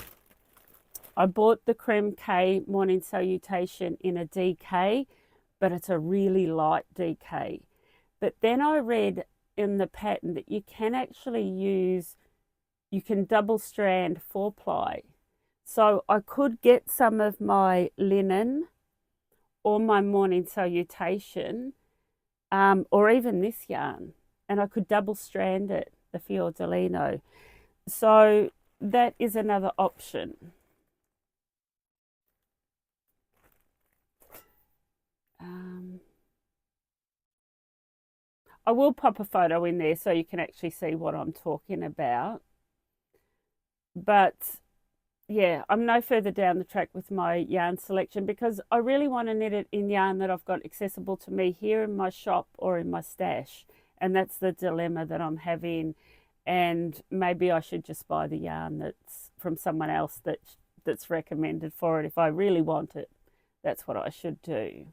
I bought the Kremke Morning Salutation in a DK, but it's a really light DK. But then I read in the pattern that you can actually use, you can double strand 4-ply. So I could get some of my linen or my Morning Salutation, or even this yarn, and I could double strand it, the Fior di Lino. So that is another option. I will pop a photo in there so you can actually see what I'm talking about. But yeah, I'm no further down the track with my yarn selection because I really want to knit it in yarn that I've got accessible to me here in my shop or in my stash. And that's the dilemma that I'm having. And maybe I should just buy the yarn that's from someone else that's recommended for it. If I really want it, that's what I should do.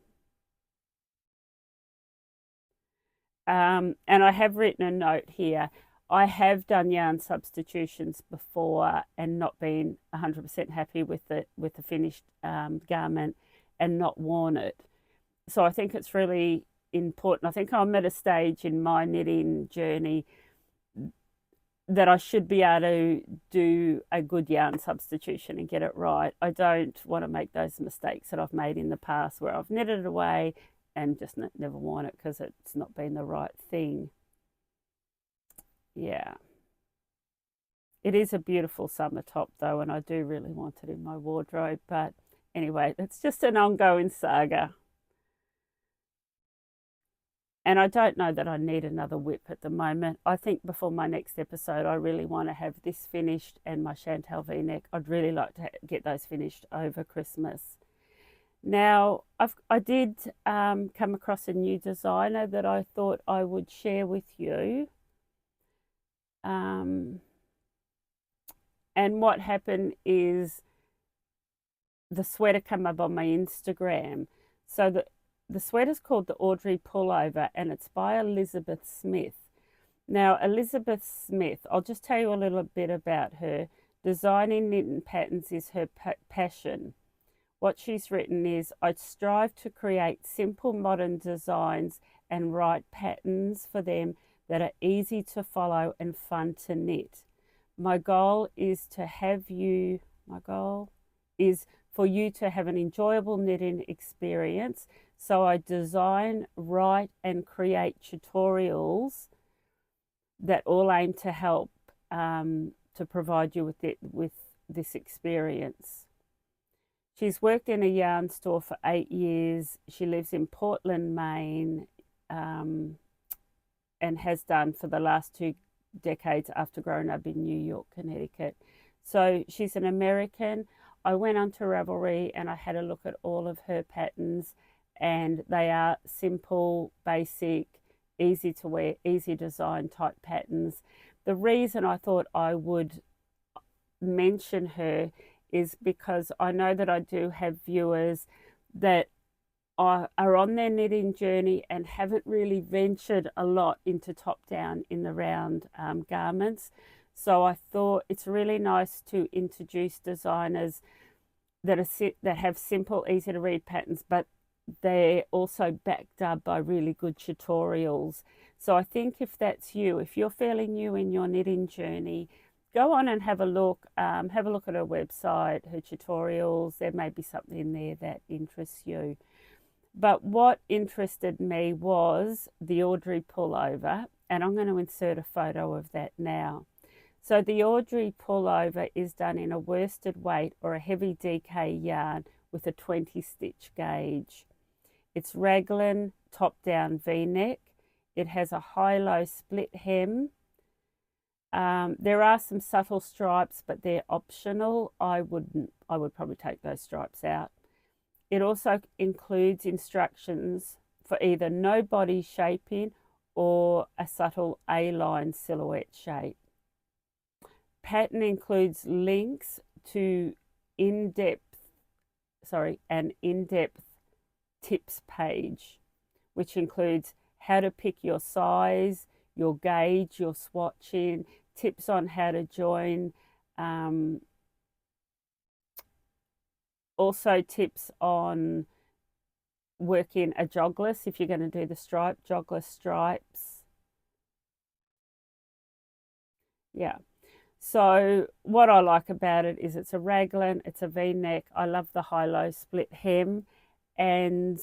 And I have written a note here. I have done yarn substitutions before and not been 100% happy with the finished garment and not worn it. So I think it's really important. I think I'm at a stage in my knitting journey that I should be able to do a good yarn substitution and get it right. I don't want to make those mistakes that I've made in the past where I've knitted it away and just never worn it because it's not been the right thing. Yeah. It is a beautiful summer top though, and I do really want it in my wardrobe. But anyway, it's just an ongoing saga. And I don't know that I need another whip at the moment. I think before my next episode, I really want to have this finished and my Chantal V-neck. I'd really like to get those finished over Christmas. Now, I did come across a new designer that I thought I would share with you. And what happened is the sweater came up on my Instagram. So the sweater's called the Audrey Pullover, and it's by Elizabeth Smith. Now, Elizabeth Smith, I'll just tell you a little bit about her. Designing knitting patterns is her passion. What she's written is, I strive to create simple modern designs and write patterns for them that are easy to follow and fun to knit. My goal is for you to have an enjoyable knitting experience. So I design, write and create tutorials that all aim to help to provide you with this experience. She's worked in a yarn store for 8 years. She lives in Portland, Maine, and has done for the last 2 decades after growing up in New York, Connecticut. So she's an American. I went onto Ravelry and I had a look at all of her patterns, and they are simple, basic, easy to wear, easy design type patterns. The reason I thought I would mention her is because I know that I do have viewers that are on their knitting journey and haven't really ventured a lot into top down in the round garments. So I thought it's really nice to introduce designers that have simple, easy to read patterns, but they're also backed up by really good tutorials. So I think if that's you, if you're fairly new in your knitting journey, go on and have a look. Have a look at her website, her tutorials. There may be something in there that interests you. But what interested me was the Audrey pullover, and I'm going to insert a photo of that now. So the Audrey pullover is done in a worsted weight or a heavy DK yarn with a 20 stitch gauge. It's raglan top down V-neck. It has a high-low split hem. There are some subtle stripes, but they're optional. I would probably take those stripes out. It also includes instructions for either no body shaping or a subtle A-line silhouette shape. Pattern includes links to an in-depth tips page, which includes how to pick your size, your gauge, your swatching, tips on how to join, also tips on working a jogless if you're going to do the jogless stripes. Yeah. So what I like about it is it's a raglan, it's a V-neck. I love the high-low split hem and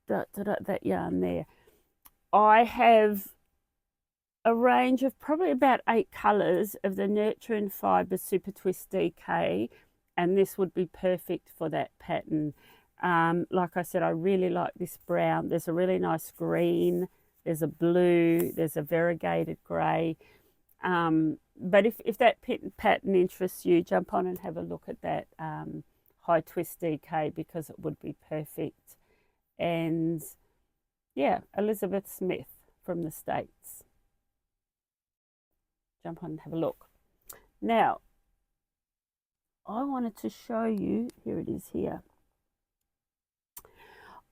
that yarn there. I have a range of probably about 8 colours of the Nurture and Fibre Super Twist DK, and this would be perfect for that pattern. Like I said, I really like this brown. There's a really nice green, there's a blue, there's a variegated grey. But if that pattern interests you, jump on and have a look at that high twist DK, because it would be perfect. And yeah, Elizabeth Smith from the States. Jump on and have a look. Now, I wanted to show you, here it is here.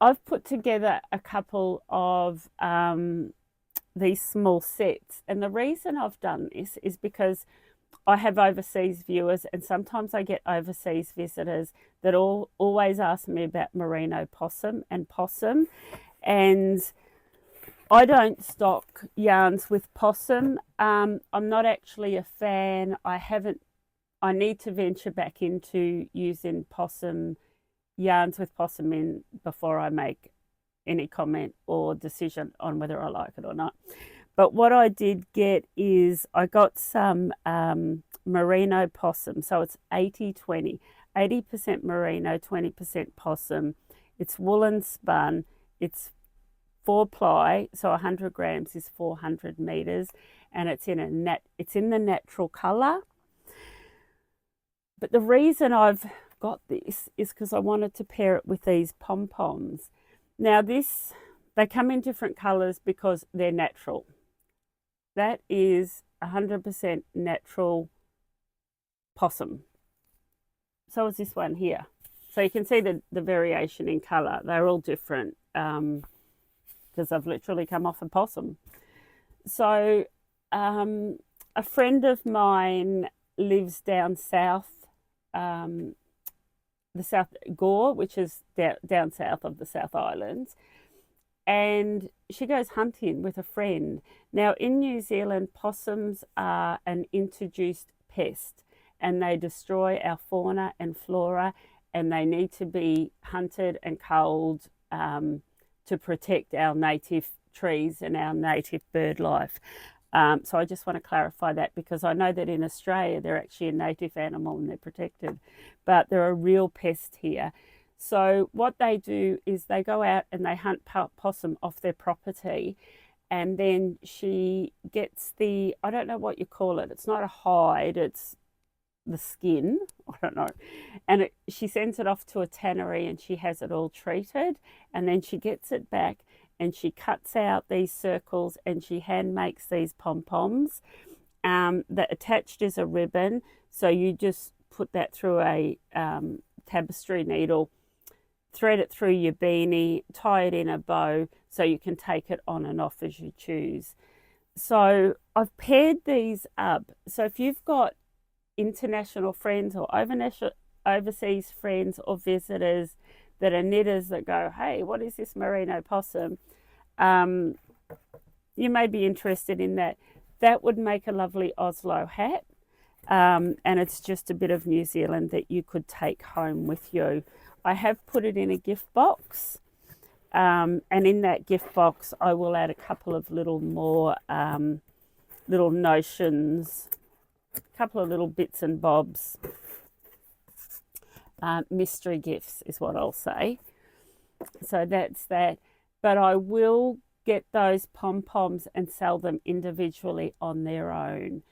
I've put together a couple of these small sets, and the reason I've done this is because I have overseas viewers, and sometimes I get overseas visitors that always ask me about merino possum, and I don't stock yarns with possum. I'm not actually a fan. I need to venture back into using possum yarns with possum in before I make any comment or decision on whether I like it or not. But what I did get is I got some merino possum. So it's 80-20, 80% merino, 20% possum. It's woolen spun. It's 4-ply, so 100 grams is 400 meters, and it's in the natural color. But the reason I've got this is because I wanted to pair it with these pom-poms. Now they come in different colors because they're natural. That is 100% natural possum. So is this one here. So you can see the variation in color. They're all different because I've literally come off a possum. So a friend of mine lives down south, the South Gore, which is down south of the South Islands, and she goes hunting with a friend. Now in New Zealand, possums are an introduced pest, and they destroy our fauna and flora, and they need to be hunted and culled to protect our native trees and our native bird life. So I just want to clarify that, because I know that in Australia they're actually a native animal and they're protected, but they're a real pest here. So what they do is they go out and they hunt possum off their property, and then she gets the, I don't know what you call it, it's not a hide, it's the skin, I don't know, and she sends it off to a tannery and she has it all treated, and then she gets it back and she cuts out these circles and she hand makes these pom-poms. That attached is a ribbon, so you just put that through a tapestry needle, thread it through your beanie, tie it in a bow so you can take it on and off as you choose. So I've paired these up. So if you've got international friends or overseas friends or visitors that are knitters that go, hey, what is this merino possum? You may be interested in that. That would make a lovely Oslo hat. And it's just a bit of New Zealand that you could take home with you. I have put it in a gift box. And in that gift box, I will add a couple of little more little notions, a couple of little bits and bobs. Mystery gifts is what I'll say. So that's that. But I will get those pom-poms and sell them individually on their own.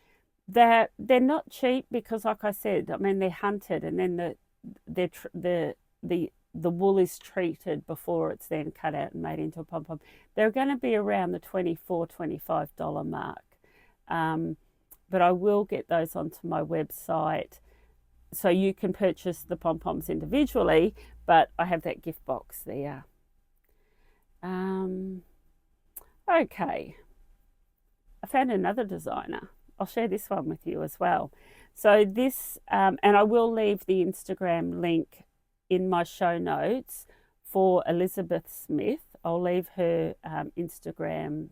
They're not cheap because, like I said, I mean, they're hunted and then the wool is treated before it's then cut out and made into a pom-pom. They're going to be around the $24, $25 mark. But I will get those onto my website so you can purchase the pom-poms individually, but I have that gift box there. Okay, I found another designer. I'll share this one with you as well. So this, and I will leave the Instagram link in my show notes for Elizabeth Smith. I'll leave her Instagram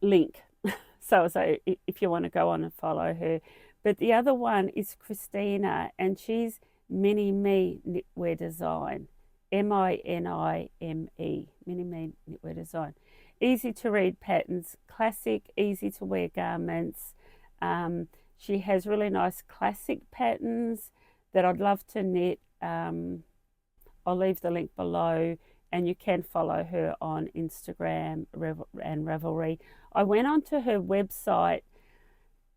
link. So if you want to go on and follow her. But the other one is Christina, and she's Mini Me Knitwear Design. MINIME, Mini Me Knitwear Design. Easy to read patterns, classic, easy to wear garments. She has really nice classic patterns that I'd love to knit. I'll leave the link below, and you can follow her on Instagram and Ravelry. I went onto her website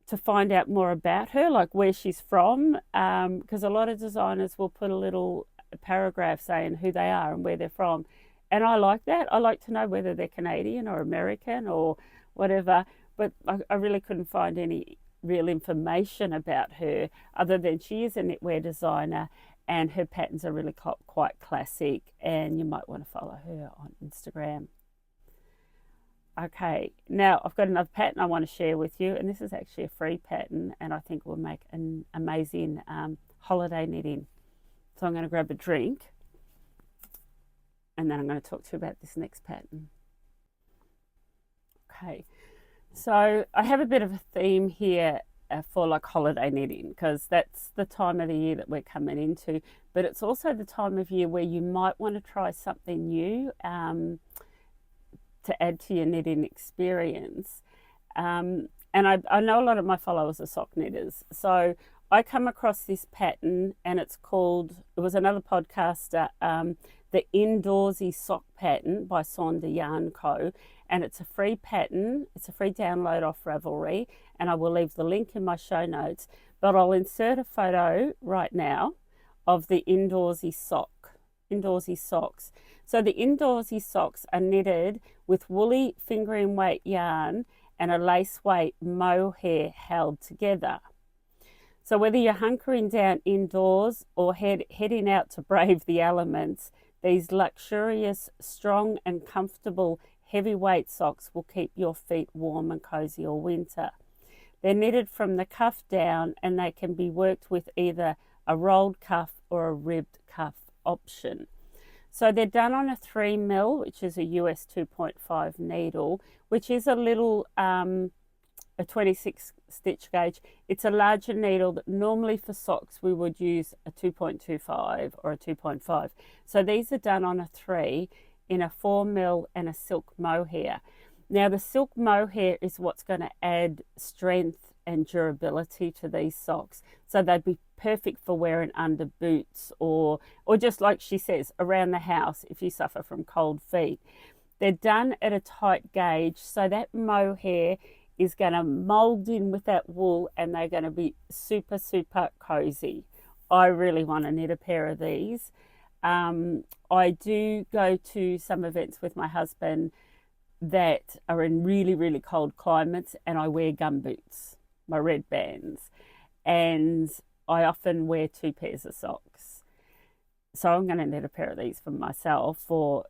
to find out more about her, like where she's from, because a lot of designers will put a little paragraph saying who they are and where they're from. And I like that. I like to know whether they're Canadian or American or whatever, but I really couldn't find any real information about her other than she is a knitwear designer and her patterns are really quite classic, and you might want to follow her on Instagram. Okay, now I've got another pattern I want to share with you, and this is actually a free pattern and I think will make an amazing holiday knitting. So I'm going to grab a drink and then I'm going to talk to you about this next pattern. Okay, so I have a bit of a theme here for like holiday knitting, because that's the time of the year that we're coming into, but it's also the time of year where you might want to try something new to add to your knitting experience. And I know a lot of my followers are sock knitters, so I come across this pattern, and it's called, it was another podcaster, the Indoorsy Sock Pattern by Sonda Yarn Co. And it's a free pattern. It's a free download off Ravelry, and I will leave the link in my show notes. But I'll insert a photo right now of the Indoorsy socks. So the Indoorsy socks are knitted with woolly fingering weight yarn and a lace weight mohair held together. So whether you're hunkering down indoors or heading out to brave the elements, these luxurious, strong and comfortable heavyweight socks will keep your feet warm and cozy all winter. They're knitted from the cuff down, and they can be worked with either a rolled cuff or a ribbed cuff option. So they're done on a 3mm, which is a US 2.5 needle, which is a little a 26 stitch gauge. It's a larger needle that normally for socks we would use a 2.25 or a 2.5. So these are done on a 3. in a 4mm and a silk mohair. Now the silk mohair is what's going to add strength and durability to these socks, so they'd be perfect for wearing under boots or just like she says, around the house if you suffer from cold feet. They're done at a tight gauge, so that mohair is going to mold in with that wool and they're going to be super, super cozy. I really want to knit a pair of these. I do go to some events with my husband that are in really, really cold climates, and I wear gumboots, my red bands, and I often wear 2 pairs of socks. So I'm going to knit a pair of these for myself for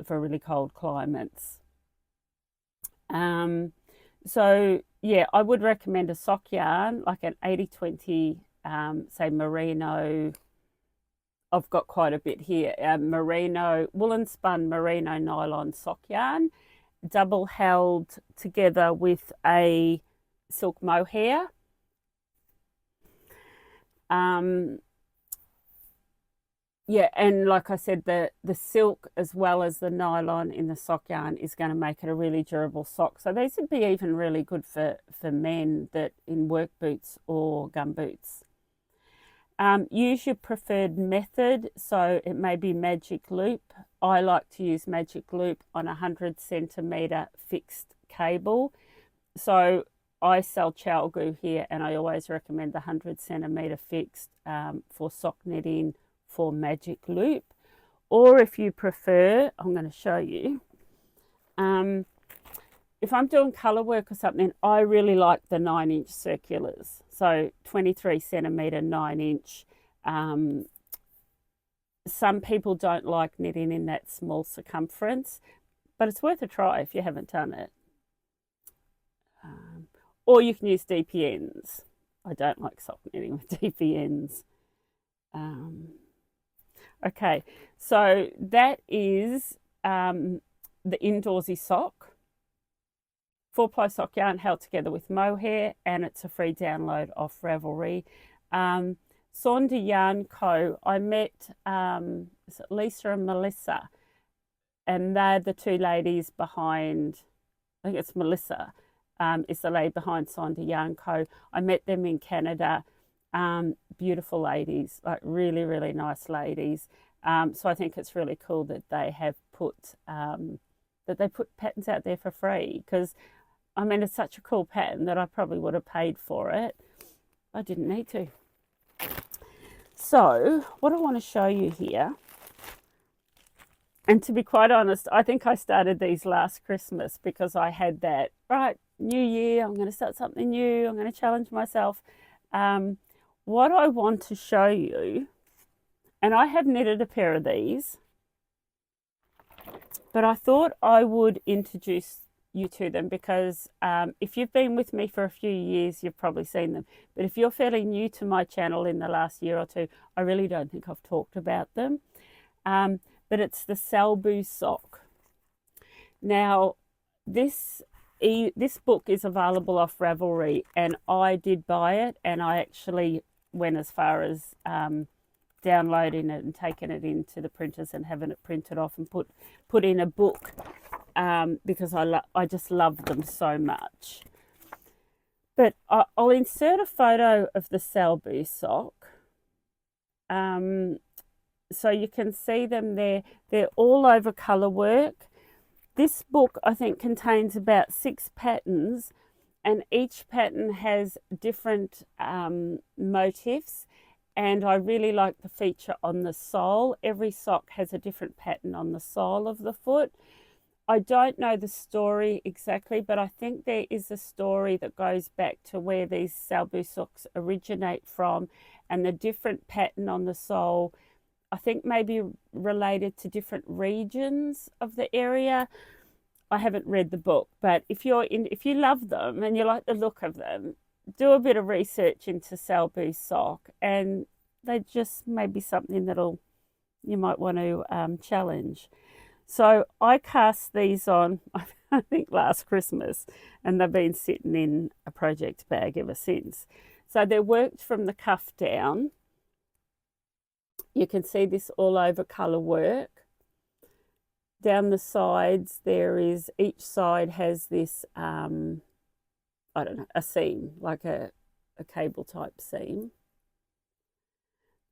really cold climates. So yeah, I would recommend a sock yarn, like an 80-20, say merino. I've got quite a bit here. Merino, woolen spun merino nylon sock yarn, double held together with a silk mohair. Yeah, and like I said, the silk as well as the nylon in the sock yarn is going to make it a really durable sock. So these would be even really good for men that in work boots or gum boots. Use your preferred method, so it may be magic loop. I like to use magic loop on a 100cm fixed cable. So I sell chalgu here, and I always recommend the 100cm fixed for sock knitting for magic loop. Or if you prefer, I'm going to show you. If I'm doing colour work or something, I really like the 9-inch circulars. So 23cm 9-inch. Some people don't like knitting in that small circumference, but it's worth a try if you haven't done it. Or you can use DPNs. I don't like sock knitting with DPNs. Okay, so that is the indoorsy sock. 4-ply sock yarn held together with mohair, and it's a free download off Ravelry. Sonder Yarn Co. I met Lisa and Melissa, and they're the 2 ladies behind, I think it's Melissa, is the lady behind Sonder Yarn Co. I met them in Canada. Beautiful ladies, like really, really nice ladies. So I think it's really cool that they have put patterns out there for free, because I mean, it's such a cool pattern that I probably would have paid for it. I didn't need to. So what I want to show you here, and to be quite honest, I think I started these last Christmas because I had that, right, new year, I'm going to start something new, I'm going to challenge myself. What I want to show you, and I have knitted a pair of these, but I thought I would introduce you to them because if you've been with me for a few years, you've probably seen them. But if you're fairly new to my channel in the last year or two, I really don't think I've talked about them. But it's the Salbu sock. Now, this book is available off Ravelry, and I did buy it, and I actually went as far as downloading it and taking it into the printers and having it printed off and put in a book, because I just love them so much. But I'll insert a photo of the Salbu sock, so you can see them there. They're all over colour work. This book, I think, contains about 6 patterns, and each pattern has different motifs. And I really like the feature on the sole. Every sock has a different pattern on the sole of the foot. I don't know the story exactly, but I think there is a story that goes back to where these Salbu socks originate from, and the different pattern on the sole, I think maybe related to different regions of the area. I haven't read the book, but if you love them and you like the look of them, do a bit of research into Salbu sock, and they just may be something you might want to challenge. So I cast these on, I think last Christmas, and they've been sitting in a project bag ever since. So they're worked from the cuff down. You can see this all over colour work. down the sides there is, each side has this, I don't know, a seam, like a cable type seam.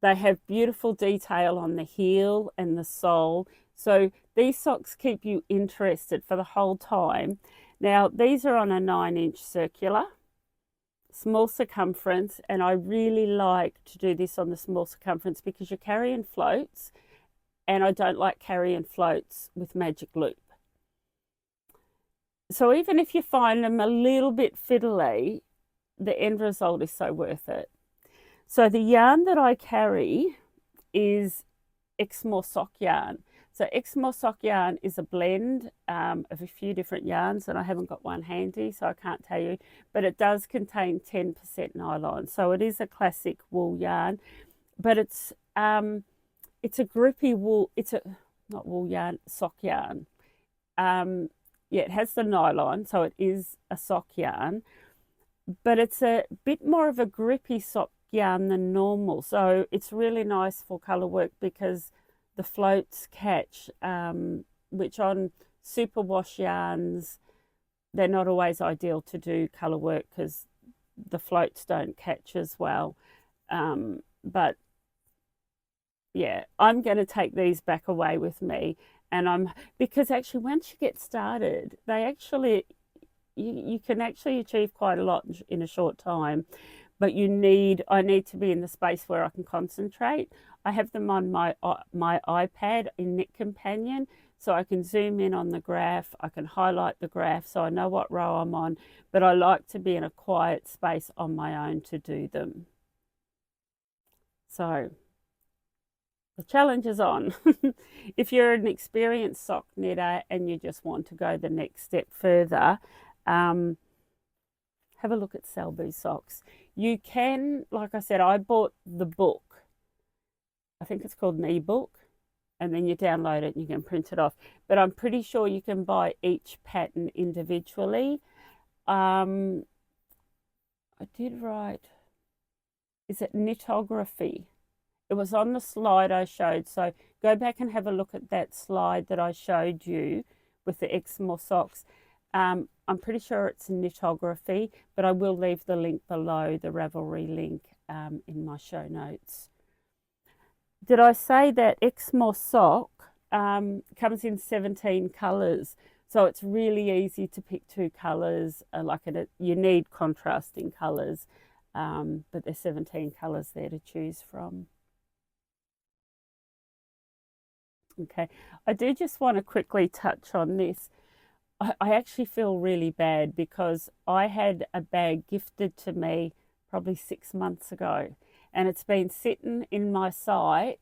They have beautiful detail on the heel and the sole. So these socks keep you interested for the whole time. Now, these are on a 9-inch circular, small circumference, and I really like to do this on the small circumference because you're carrying floats, and I don't like carrying floats with magic loop. So even if you find them a little bit fiddly, the end result is so worth it. So the yarn that I carry is Exmoor sock yarn. So Exmoor sock yarn is a blend of a few different yarns, and I haven't got one handy, so I can't tell you, but it does contain 10% nylon. So it is a classic wool yarn, but it's a grippy wool, not wool yarn, sock yarn. Yeah, it has the nylon, so it is a sock yarn, but it's a bit more of a grippy sock yarn than normal. So it's really nice for colour work because the floats catch, which on superwash yarns, they're not always ideal to do colour work because the floats don't catch as well. But yeah, I'm going to take these back away with me, and because actually once you get started, you can actually achieve quite a lot in a short time, but I need to be in the space where I can concentrate. I have them on my iPad in Knit Companion, so I can zoom in on the graph, I can highlight the graph so I know what row I'm on, but I like to be in a quiet space on my own to do them. So the challenge is on. If you're an experienced sock knitter and you just want to go the next step further, have a look at Selby socks. You can, like I said, I bought the book. I think it's called an ebook, and then you download it and you can print it off. But I'm pretty sure you can buy each pattern individually. I did write, is it Knitography? It was on the slide I showed, so go back and have a look at that slide that I showed you with the Exmoor socks. I'm pretty sure it's Knitography, but I will leave the link below, the Ravelry link, in my show notes. Did I say that Exmoor sock comes in 17 colours? So it's really easy to pick 2 colours. You need contrasting colours, but there's 17 colours there to choose from. Okay, I do just want to quickly touch on this. I actually feel really bad because I had a bag gifted to me probably 6 months ago, and it's been sitting in my site,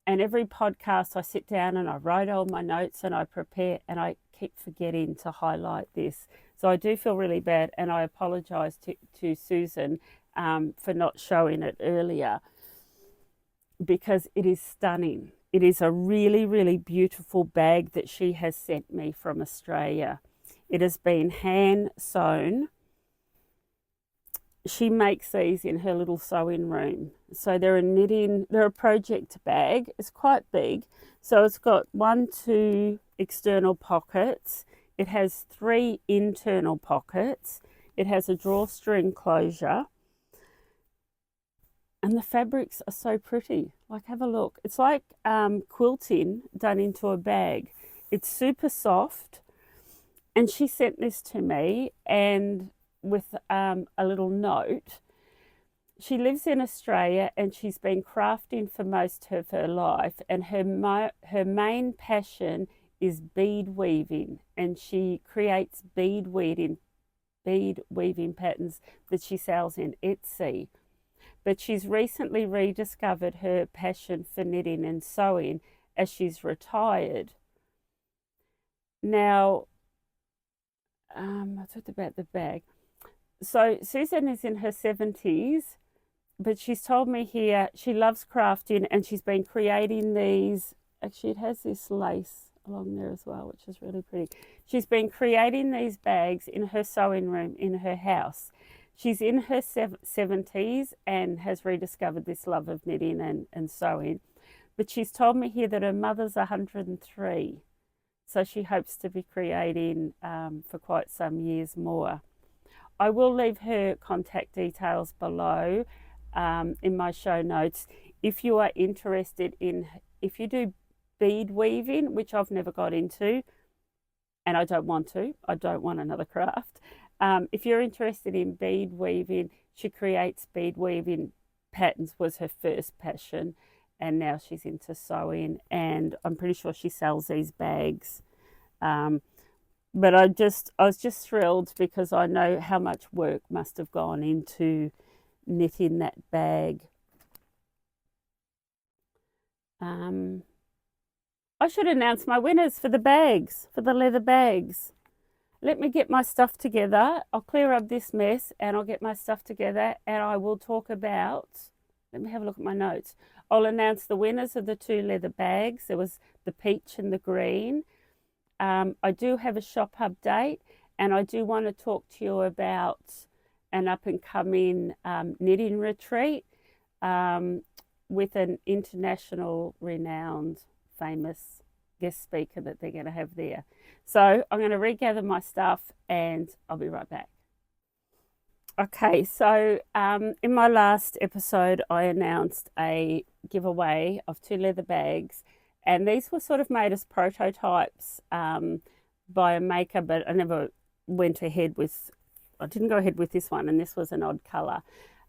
and every podcast I sit down and I write all my notes and I prepare, and I keep forgetting to highlight this. So I do feel really bad, and I apologise to Susanne for not showing it earlier because it is stunning. It is a really, really beautiful bag that she has sent me from Australia. It has been hand sewn. She makes these in her little sewing room. So they're a project bag. It's quite big. So it's got 2 external pockets. It has 3 internal pockets. It has a drawstring closure. And the fabrics are so pretty. Like, have a look. It's like quilting done into a bag. It's super soft. And she sent this to me, and with a little note. She lives in Australia, and she's been crafting for most of her life. And her main passion is bead weaving. And she creates bead weaving patterns that she sells in Etsy. But she's recently rediscovered her passion for knitting and sewing as she's retired. Now, I talked about the bag. So Susanne is in her 70s, but she's told me here she loves crafting, and she's been creating these. Actually, it has this lace along there as well, which is really pretty. She's been creating these bags in her sewing room in her house. She's in her 70s and has rediscovered this love of knitting and sewing. But she's told me here that her mother's 103. So she hopes to be creating for quite some years more. I will leave her contact details below in my show notes. If you are interested in, if you do bead weaving, which I've never got into, and I don't want another craft. If you're interested in bead weaving, she creates bead weaving patterns, was her first passion, and now she's into sewing, and I'm pretty sure she sells these bags. But I was just thrilled because I know how much work must have gone into knitting that bag. I should announce my winners for the bags, for the leather bags. Let me get my stuff together. I'll clear up this mess and I'll get my stuff together, and I will talk about, let me have a look at my notes. I'll announce the winners of the 2 leather bags. There was the peach and the green. I do have a shop update, and I do want to talk to you about an up and coming knitting retreat with an international renowned famous guest speaker that they're going to have there. So I'm going to regather my stuff and I'll be right back. Okay, so in my last episode I announced a giveaway of 2 leather bags, and these were sort of made as prototypes by a maker, but I never went ahead with, I didn't go ahead with this one, and this was an odd colour.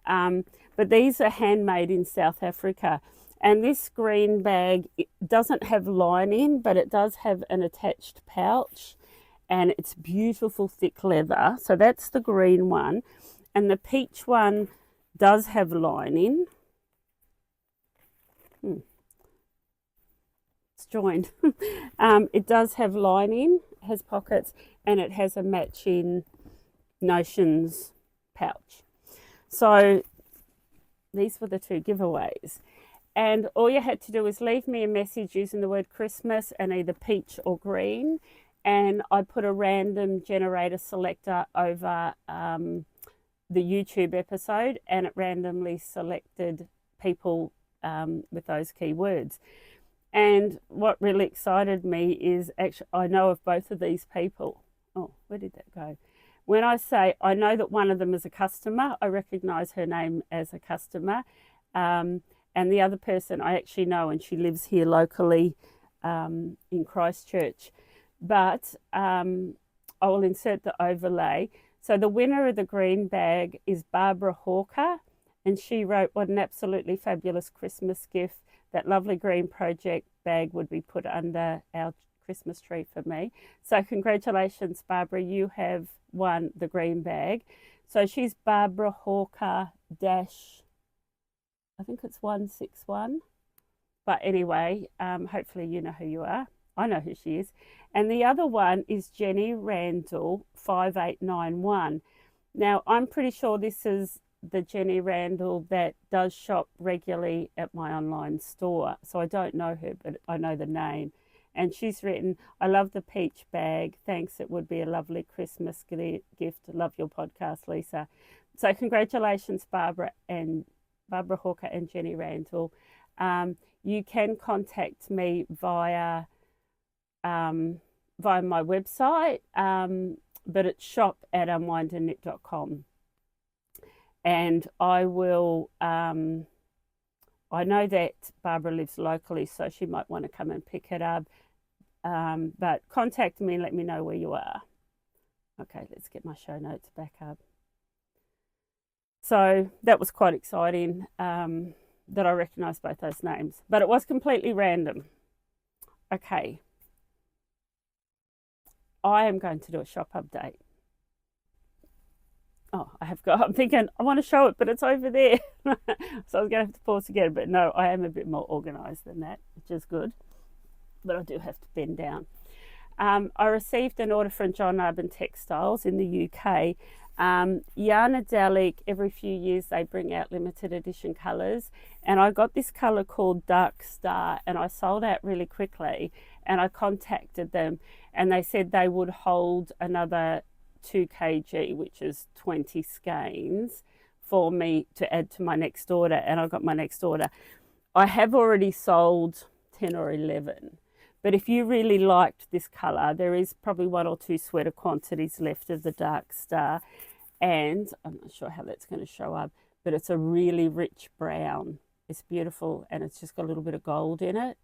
But these are handmade in South Africa. And this green bag, it doesn't have lining, but it does have an attached pouch, and it's beautiful thick leather. So that's the green one. And the peach one does have lining. It's joined. It does have lining, has pockets, and it has a matching Notions pouch. So these were the 2 giveaways. And all you had to do was leave me a message using the word Christmas and either peach or green. And I put a random generator selector over the YouTube episode, and it randomly selected people with those keywords. And what really excited me is actually I know of both of these people. Oh, where did that go? When I say I know that one of them is a customer, I recognise her name as a customer. And the other person I actually know, and she lives here locally in Christchurch. But I will insert the overlay. So the winner of the green bag is Barbara Hawker, and she wrote, "What an absolutely fabulous Christmas gift. That lovely green project bag would be put under our Christmas tree for me." So congratulations, Barbara, you have won the green bag. So she's Barbara Hawker dash, I think it's 161. But anyway, hopefully you know who you are. I know who she is. And the other one is Jenny Randall 5891. Now, I'm pretty sure this is the Jenny Randall that does shop regularly at my online store. So I don't know her, but I know the name. And she's written, "I love the peach bag. Thanks. It would be a lovely Christmas gift. Love your podcast, Lisa." So congratulations, Barbara Hawker and Jenny Randall. You can contact me via my website, but it's shop@unwindandknit.com. And I will, I know that Barbara lives locally, so she might want to come and pick it up. But contact me and let me know where you are. Okay, let's get my show notes back up. So that was quite exciting that I recognised both those names, but it was completely random. Okay, I am going to do a shop update. Oh, I'm thinking I want to show it, but it's over there. So I was going to have to pause again, but no, I am a bit more organised than that, which is good, but I do have to bend down. I received an order from John Urban Textiles in the UK. Yarnadelic, every few years they bring out limited edition colours, and I got this colour called Dark Star, and I sold out really quickly, and I contacted them and they said they would hold another 2 kg, which is 20 skeins, for me to add to my next order, and I got my next order. I have already sold 10 or 11, But if you really liked this colour, there is probably 1 or 2 sweater quantities left of the Dark Star. And I'm not sure how that's going to show up, but it's a really rich brown. It's beautiful, and it's just got a little bit of gold in it.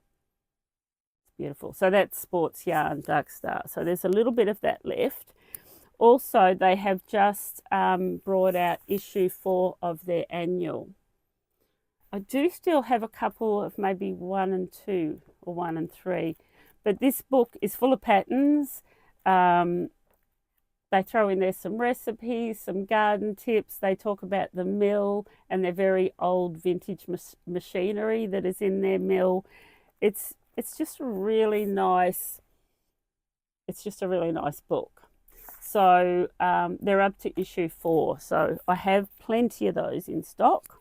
It's beautiful. So that's Sports Yarn Dark Star. So there's a little bit of that left. Also, they have just brought out issue 4 of their annual. I do still have a couple of maybe 1 and 2 or 1 and 3, but this book is full of patterns. They throw in there some recipes, some garden tips. They talk about the mill and their very old vintage machinery that is in their mill. It's just a really nice. It's just a really nice book. So they're up to issue 4. So I have plenty of those in stock.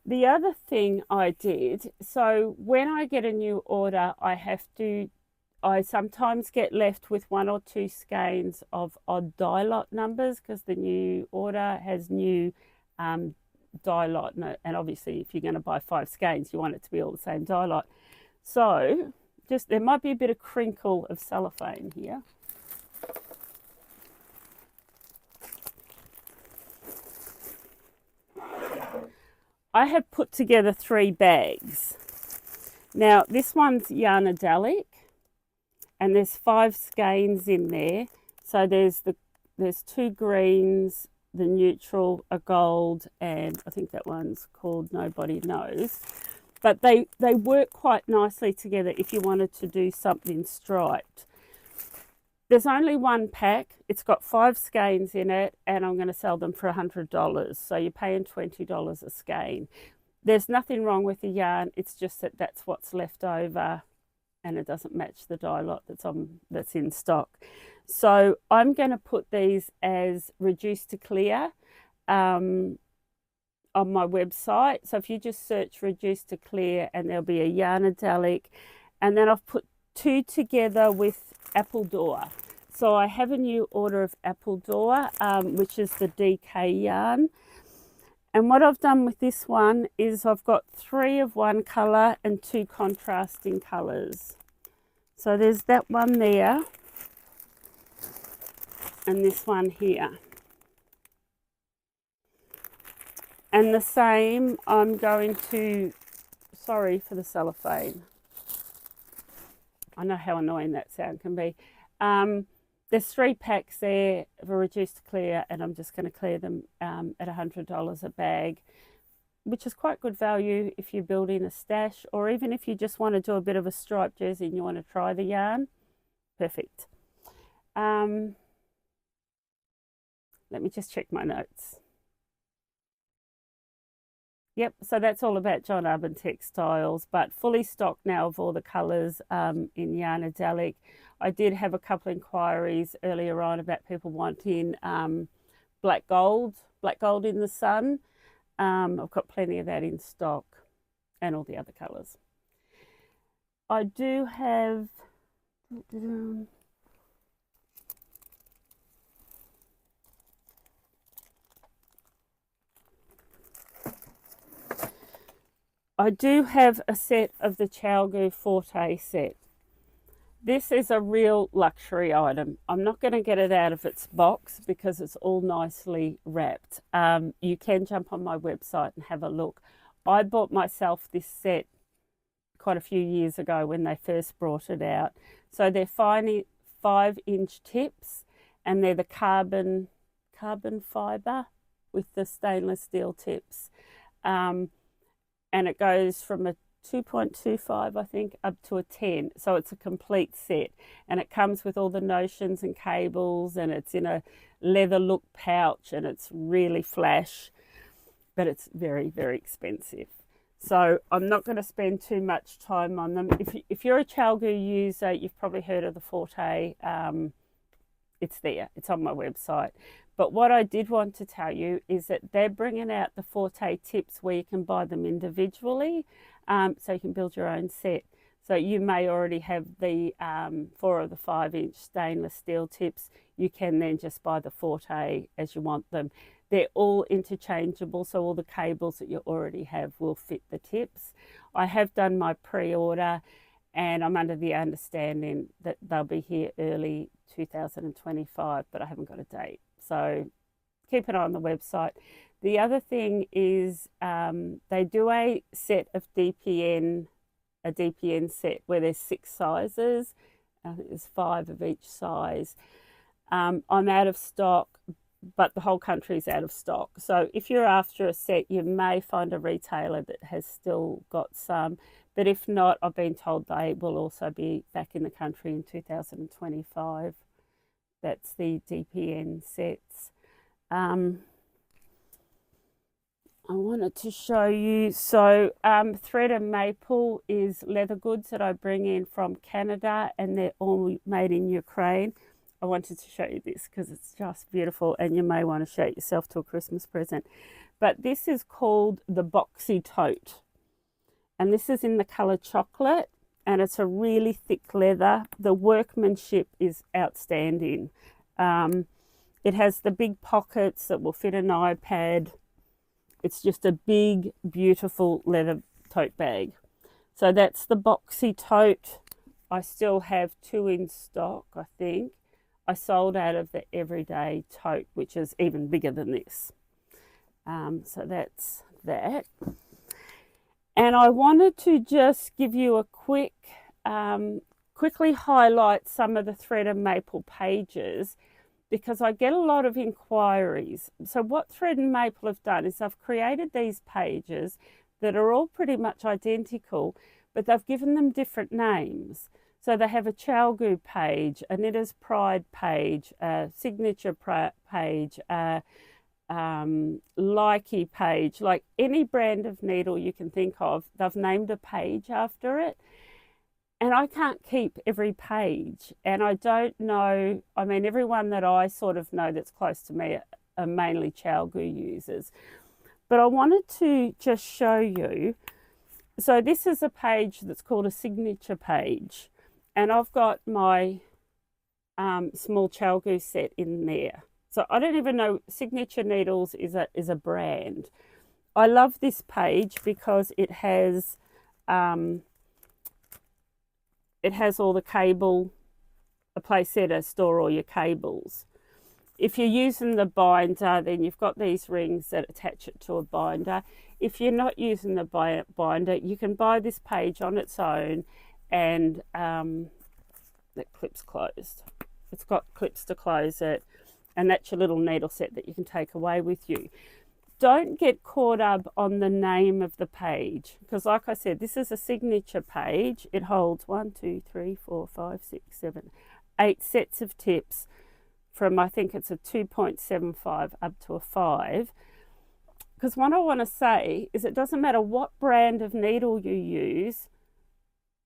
The other thing I did, so when I get a new order, I sometimes get left with 1 or 2 skeins of odd die lot numbers because the new order has new die lot. And obviously, if you're going to buy 5 skeins, you want it to be all the same die lot. So there might be a bit of crinkle of cellophane here. I have put together 3 bags. Now, this one's Yarnadelic, and there's 5 skeins in there. So there's 2 greens, the neutral, a gold, and I think that one's called Nobody Knows. But they work quite nicely together if you wanted to do something striped. There's only 1 pack. It's got 5 skeins in it, and I'm going to sell them for $100. So you're paying $20 a skein. There's nothing wrong with the yarn. It's just that that's what's left over, and it doesn't match the dye lot that's in stock. So I'm going to put these as reduced to clear on my website. So if you just search reduced to clear, and there'll be a Yarnadelic, and then I've put 2 together with Appledore. So I have a new order of Appledore, which is the DK yarn. And what I've done with this one is I've got 3 of one colour and 2 contrasting colours. So there's that one there and this one here. And the same, I'm going to, sorry for the cellophane. I know how annoying that sound can be. There's 3 packs there for reduced to clear, and I'm just going to clear them at $100 a bag, which is quite good value if you're building a stash, or even if you just want to do a bit of a striped jersey and you want to try the yarn. Perfect. Let me just check my notes. Yep, so that's all about John Arbon Textiles, but fully stocked now of all the colours in Yarnadelic. I did have a couple of inquiries earlier on about people wanting black gold in the sun. I've got plenty of that in stock, and all the other colours. I do have... I do have a set of the Chalgu Forte set. This is a real luxury item. I'm not going to get it out of its box because it's all nicely wrapped. You can jump on my website and have a look. I bought myself this set quite a few years ago when they first brought it out. So they're 5-inch tips, and they're the carbon fibre with the stainless steel tips. And it goes from a 2.25, I think, up to a 10. So it's a complete set. And it comes with all the notions and cables, and it's in a leather look pouch, and it's really flash, but it's very, very expensive. So I'm not going to spend too much time on them. If you're a Chalgu user, you've probably heard of the Forte. It's there. It's on my website. But what I did want to tell you is that they're bringing out the Forte tips where you can buy them individually, so you can build your own set. So you may already have the 4 of the 5-inch stainless steel tips. You can then just buy the Forte as you want them. They're all interchangeable, so all the cables that you already have will fit the tips. I have done my pre-order, and I'm under the understanding that they'll be here early 2025, but I haven't got a date. So keep an eye on the website. The other thing is they do a set of DPN, a DPN set where there's 6 sizes. I think there's 5 of each size. I'm out of stock, but the whole country is out of stock. So if you're after a set, you may find a retailer that has still got some. But if not, I've been told they will also be back in the country in 2025. That's the DPN sets. I wanted to show you, so Thread and Maple is leather goods that I bring in from Canada, and they're all made in Ukraine. I wanted to show you this because it's just beautiful, and you may want to show it yourself to a Christmas present. But this is called the Boxy Tote, and this is in the colour chocolate, and it's a really thick leather. The workmanship is outstanding. It has the big pockets that will fit an iPad. It's just a big, beautiful leather tote bag. So that's the Boxy Tote. I still have 2 in stock, I think. I sold out of the Everyday Tote, which is even bigger than this. So that's that. And I wanted to just give you a quickly highlight some of the Thread and Maple pages, because I get a lot of inquiries. So what Thread and Maple have done is they've created these pages that are all pretty much identical, but they've given them different names. So they have a Chalgu page, a Knitter's Pride page, a Signature page, a Likey page, like any brand of needle you can think of, they've named a page after it. And I can't keep every page, and I don't know, I mean, everyone that I sort of know that's close to me are mainly Chalgu users. But I wanted to just show you, so this is a page that's called a signature page, and I've got my small Chalgu set in there. So I don't even know, Signature Needles is a brand. I love this page because it has all the cable, a place there to store all your cables. If you're using the binder, then you've got these rings that attach it to a binder. If you're not using the binder, you can buy this page on its own, and the clip's closed. It's got clips to close it, and that's your little needle set that you can take away with you. Don't get caught up on the name of the page, because like I said, this is a signature page. It holds 1, 2, 3, 4, 5, 6, 7, 8 sets of tips from, I think it's a 2.75 up to a 5. Because what I want to say is it doesn't matter what brand of needle you use,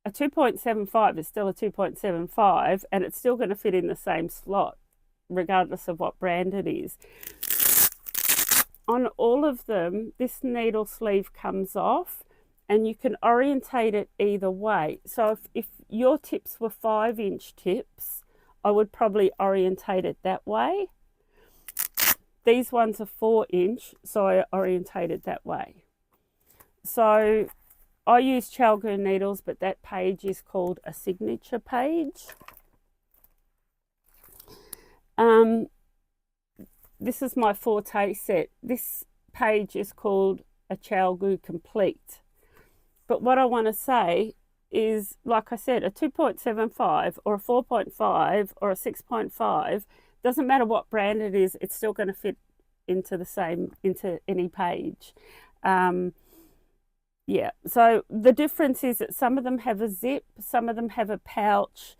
a 2.75 is still a 2.75, and it's still going to fit in the same slot regardless of what brand it is. On all of them, this needle sleeve comes off, and you can orientate it either way. So if your tips were 5-inch tips, I would probably orientate it that way. These ones are 4-inch, so I orientate it that way. So I use Chalgu needles, but that page is called a signature page. This is my Forte set. This page is called a Chalgu Complete. But what I want to say is, like I said, a 2.75 or a 4.5 or a 6.5, doesn't matter what brand it is, it's still going to fit into into any page. Yeah, so the difference is that some of them have a zip, some of them have a pouch.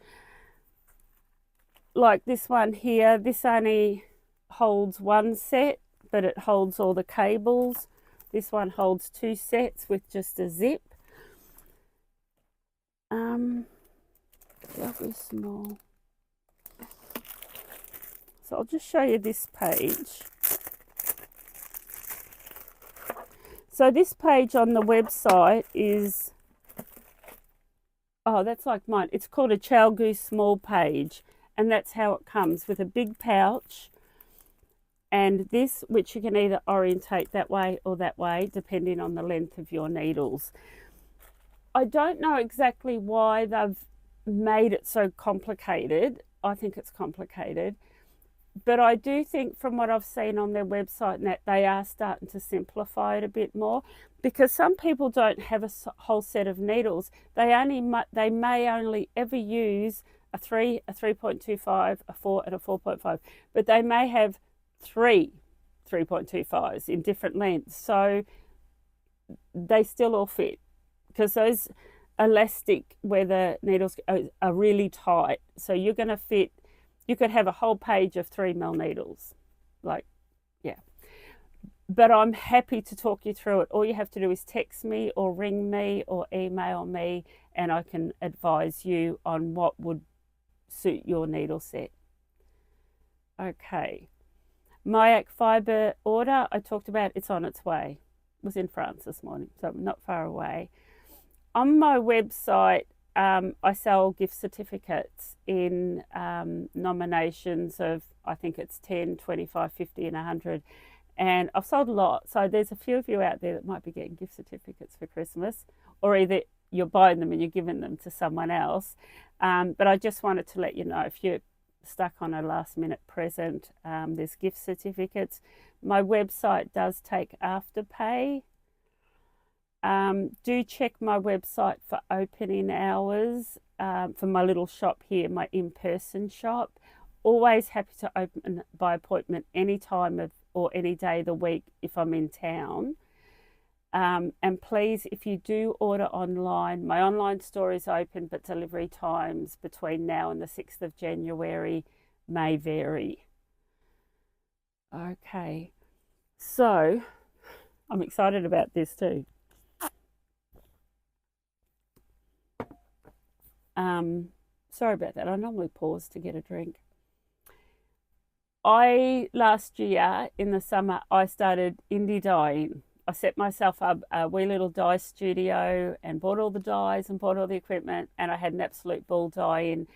Like this one here, this only holds 1 set, but it holds all the cables. This one holds 2 sets with just a zip. Very small. So I'll just show you this page. So this page on the website is, oh, that's like mine. It's called a Chalgu small page, and that's how it comes, with a big pouch. And this, which you can either orientate that way or that way, depending on the length of your needles. I don't know exactly why they've made it so complicated. I think it's complicated. But I do think from what I've seen on their website that they are starting to simplify it a bit more, because some people don't have a whole set of needles. They may only ever use a 3, a 3.25, a 4 and a 4.5, but they may have 3 3.25s in different lengths. So they still all fit, because those elastic where the needles are really tight. So you're going to fit, you could have a whole page of 3mm needles. Like, yeah. But I'm happy to talk you through it. All you have to do is text me or ring me or email me, and I can advise you on what would suit your needle set. Okay. mYak fibre order, I talked about, it's on its way. It was in France this morning, so I'm not far away. On my website, I sell gift certificates in nominations of, I think it's 10, 25, 50 and 100. And I've sold a lot. So there's a few of you out there that might be getting gift certificates for Christmas, or either you're buying them and you're giving them to someone else. But I just wanted to let you know, if you're stuck on a last minute present, there's gift certificates. My website does take Afterpay. Do check my website for opening hours for my little shop here, my in-person shop. Always happy to open by appointment any time of or any day of the week if I'm in town. And please, if you do order online, my online store is open, but delivery times between now and the 6th of January may vary. Okay, so I'm excited about this too. Sorry about that. I normally pause to get a drink. Last year in the summer, I started indie dyeing. I set myself up a wee little dye studio and bought all the dyes and bought all the equipment, and I had an absolute ball dyeing.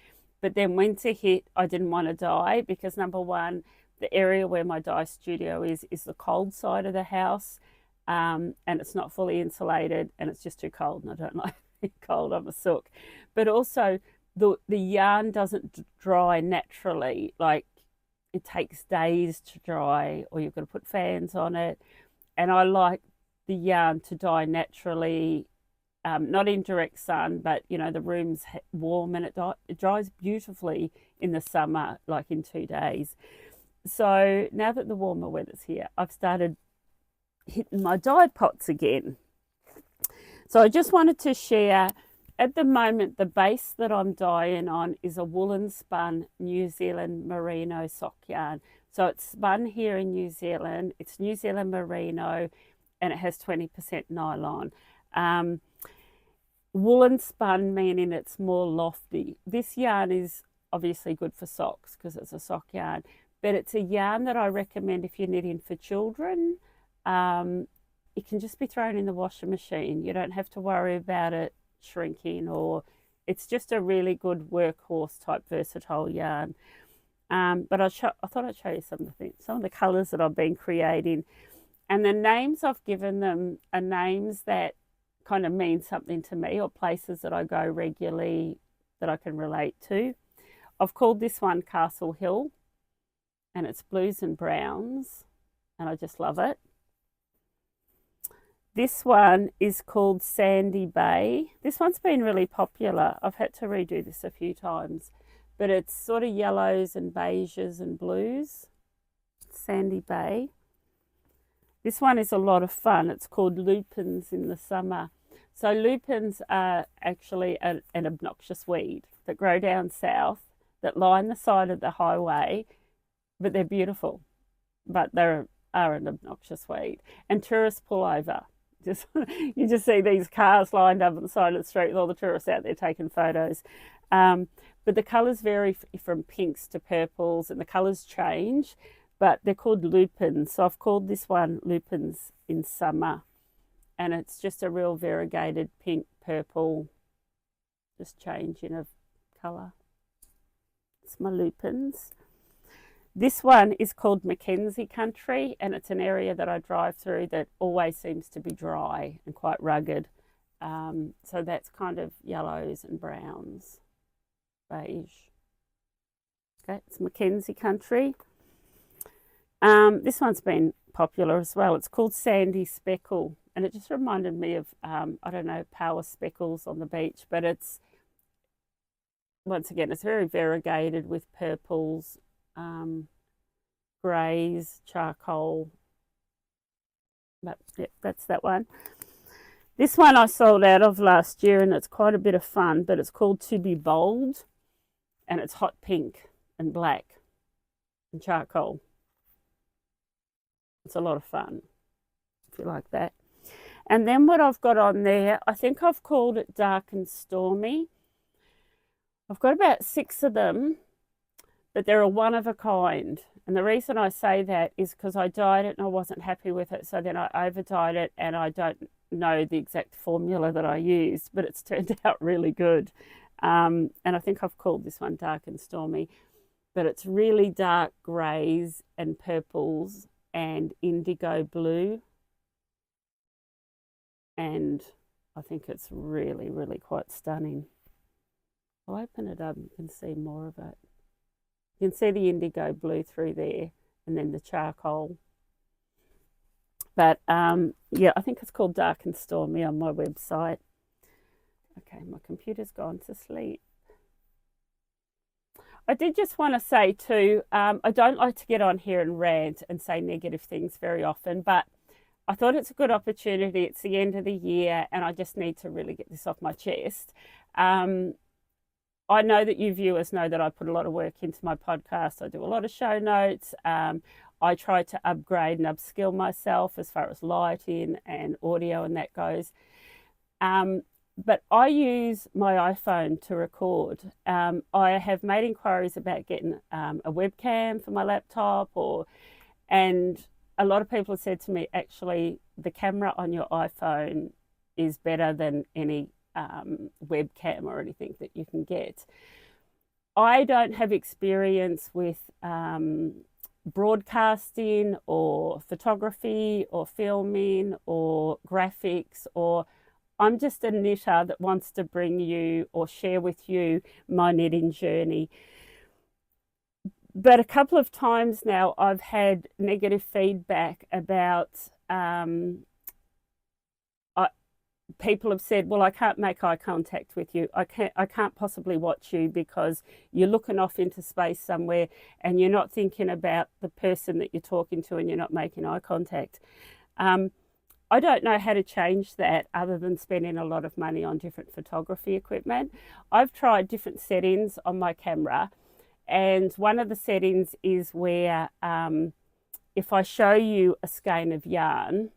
But then winter hit, I didn't want to dye because, number one, the area where my dye studio is the cold side of the house, and it's not fully insulated, and it's just too cold, and I don't like it cold. I'm a sook. But also, the yarn doesn't dry naturally. Like, it takes days to dry, or you've got to put fans on it. And I like the yarn to dye naturally, not in direct sun, but you know, the room's warm and it dries beautifully in the summer, like in 2 days. So now that the warmer weather's here, I've started hitting my dye pots again. So I just wanted to share, at the moment, the base that I'm dyeing on is a woolen spun New Zealand merino sock yarn. So it's spun here in New Zealand. It's New Zealand merino, and it has 20% nylon. Woolen spun meaning it's more lofty. This yarn is obviously good for socks because it's a sock yarn, but it's a yarn that I recommend if you're knitting for children. It can just be thrown in the washing machine. You don't have to worry about it shrinking, or it's just a really good workhorse type versatile yarn. But I thought I'd show you some of the colours that I've been creating, and the names I've given them are names that kind of mean something to me, or places that I go regularly that I can relate to. I've called this one Castle Hill, and it's blues and browns, and I just love it. This one is called Sandy Bay. This one's been really popular. I've had to redo this a few times, but it's sort of yellows and beiges and blues. Sandy Bay. This one is a lot of fun. It's called lupins in the summer. So lupins are actually an obnoxious weed that grow down south, that line the side of the highway, but they're beautiful. But they are an obnoxious weed. And tourists pull over. You just see these cars lined up on the side of the street with all the tourists out there taking photos. But the colours vary from pinks to purples, and the colours change, but they're called lupins. So I've called this one Lupins in Summer, and it's just a real variegated pink, purple, just changing of colour. It's my lupins. This one is called Mackenzie Country, and it's an area that I drive through that always seems to be dry and quite rugged. So that's kind of yellows and browns, beige. Okay, it's Mackenzie Country. This one's been popular as well. It's called Sandy Speckle, and it just reminded me of, I don't know, power speckles on the beach, but it's, once again, it's very variegated with purples, greys, charcoal. But yeah, that's that one. This one I sold out of last year, and it's quite a bit of fun, but it's called To Be Bold, and it's hot pink and black and charcoal. It's a lot of fun, if you like that. And then what I've got on there, I think I've called it Dark and Stormy. I've got about 6 of them, but they're a one of a kind. And the reason I say that is because I dyed it and I wasn't happy with it. So then I over dyed it, and I don't know the exact formula that I used, but it's turned out really good. And I think I've called this one Dark and Stormy, but it's really dark greys and purples and indigo blue. And I think it's really, really quite stunning. I'll open it up, you can see more of it. You can see the indigo blue through there, and then the charcoal. But yeah, I think it's called Dark and Stormy on my website. Okay, my computer's gone to sleep. I did just want to say too, I don't like to get on here and rant and say negative things very often, but I thought it's a good opportunity. It's the end of the year, and I just need to really get this off my chest. I know that you viewers know that I put a lot of work into my podcast. I do a lot of show notes. I try to upgrade and upskill myself as far as lighting and audio and that goes. But I use my iPhone to record. I have made inquiries about getting a webcam for my laptop, and a lot of people have said to me, actually, the camera on your iPhone is better than any webcam or anything that you can get. I don't have experience with broadcasting or photography or filming or graphics, or I'm just a knitter that wants to bring you or share with you my knitting journey. But a couple of times now I've had negative feedback about people have said, well, I can't make eye contact with you. I can't possibly watch you because you're looking off into space somewhere and you're not thinking about the person that you're talking to, and you're not making eye contact. I don't know how to change that other than spending a lot of money on different photography equipment. I've tried different settings on my camera, and one of the settings is where if I show you a skein of yarn,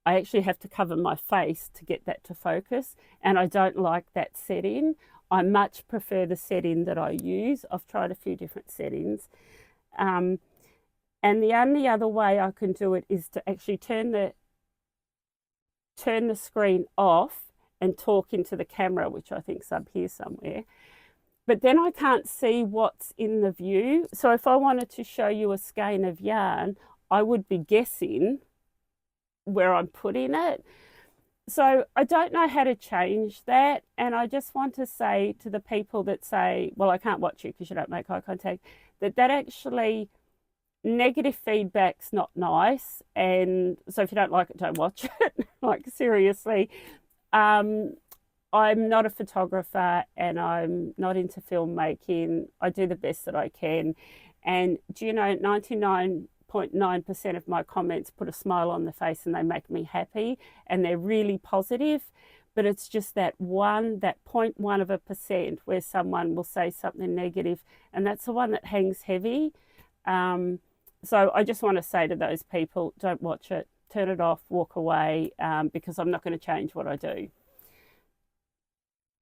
I actually have to cover my face to get that to focus, and I don't like that setting. I much prefer the setting that I use. I've tried a few different settings. And the only other way I can do it is to actually turn the screen off and talk into the camera, which I think's up here somewhere. But then I can't see what's in the view. So if I wanted to show you a skein of yarn, I would be guessing where I'm putting it. So I don't know how to change that. And I just want to say to the people that say, well, I can't watch you because you don't make eye contact, that actually negative feedback's not nice. And so if you don't like it, don't watch it. Like, seriously. I'm not a photographer and I'm not into filmmaking. I do the best that I can. And do you know, 99.9% of my comments put a smile on the face and they make me happy and they're really positive. But it's just that 0.1% where someone will say something negative, and that's the one that hangs heavy. So I just want to say to those people, don't watch it, turn it off, walk away, because I'm not going to change what I do.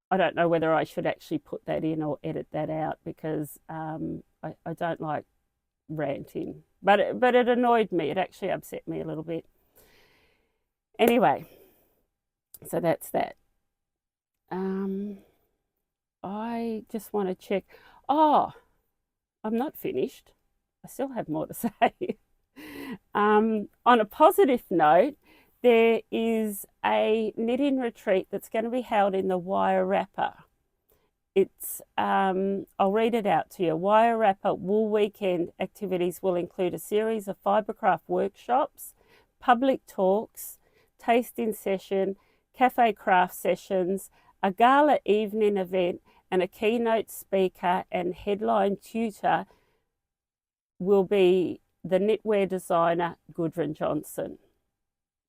I don't know whether I should actually put that in or edit that out, because I don't like ranting. But it annoyed me. It actually upset me a little bit. Anyway, so that's that. I just want to check. Oh, I'm not finished. I still have more to say. On a positive note, there is a knitting retreat that's going to be held in the Wire Wrapper. It's, I'll read it out to you. Wire Wrapper Wool Weekend activities will include a series of fibercraft workshops, public talks, tasting session, cafe craft sessions, a gala evening event, and a keynote speaker and headline tutor will be the knitwear designer Gudrun Johnson.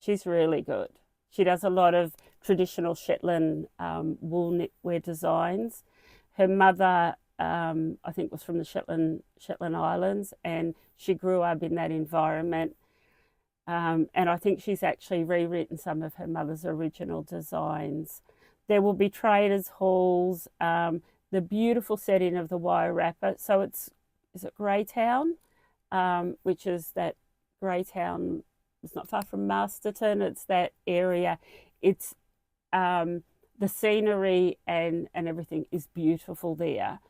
She's really good. She does a lot of traditional Shetland wool knitwear designs. Her mother, I think, was from the Shetland Islands, and she grew up in that environment. And I think she's actually rewritten some of her mother's original designs. There will be traders' halls, the beautiful setting of the Wire Wrapper. So is it Greytown, which is that Greytown. It's not far from Masterton. It's that area. It's the scenery and everything is beautiful there.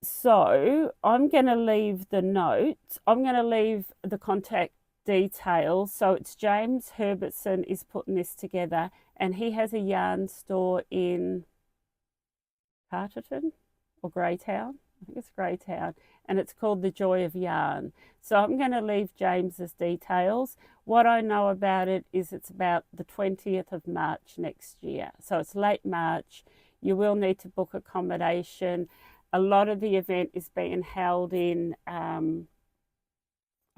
So I'm going to leave the notes. I'm going to leave the contact details. So it's James Herbertson is putting this together, and he has a yarn store in Carterton or Greytown. I think it's Greytown, and it's called The Joy of Yarn. So I'm going to leave James's details. What I know about it is it's about the 20th of March next year. So it's late March. You will need to book accommodation. A lot of the event is being held in, I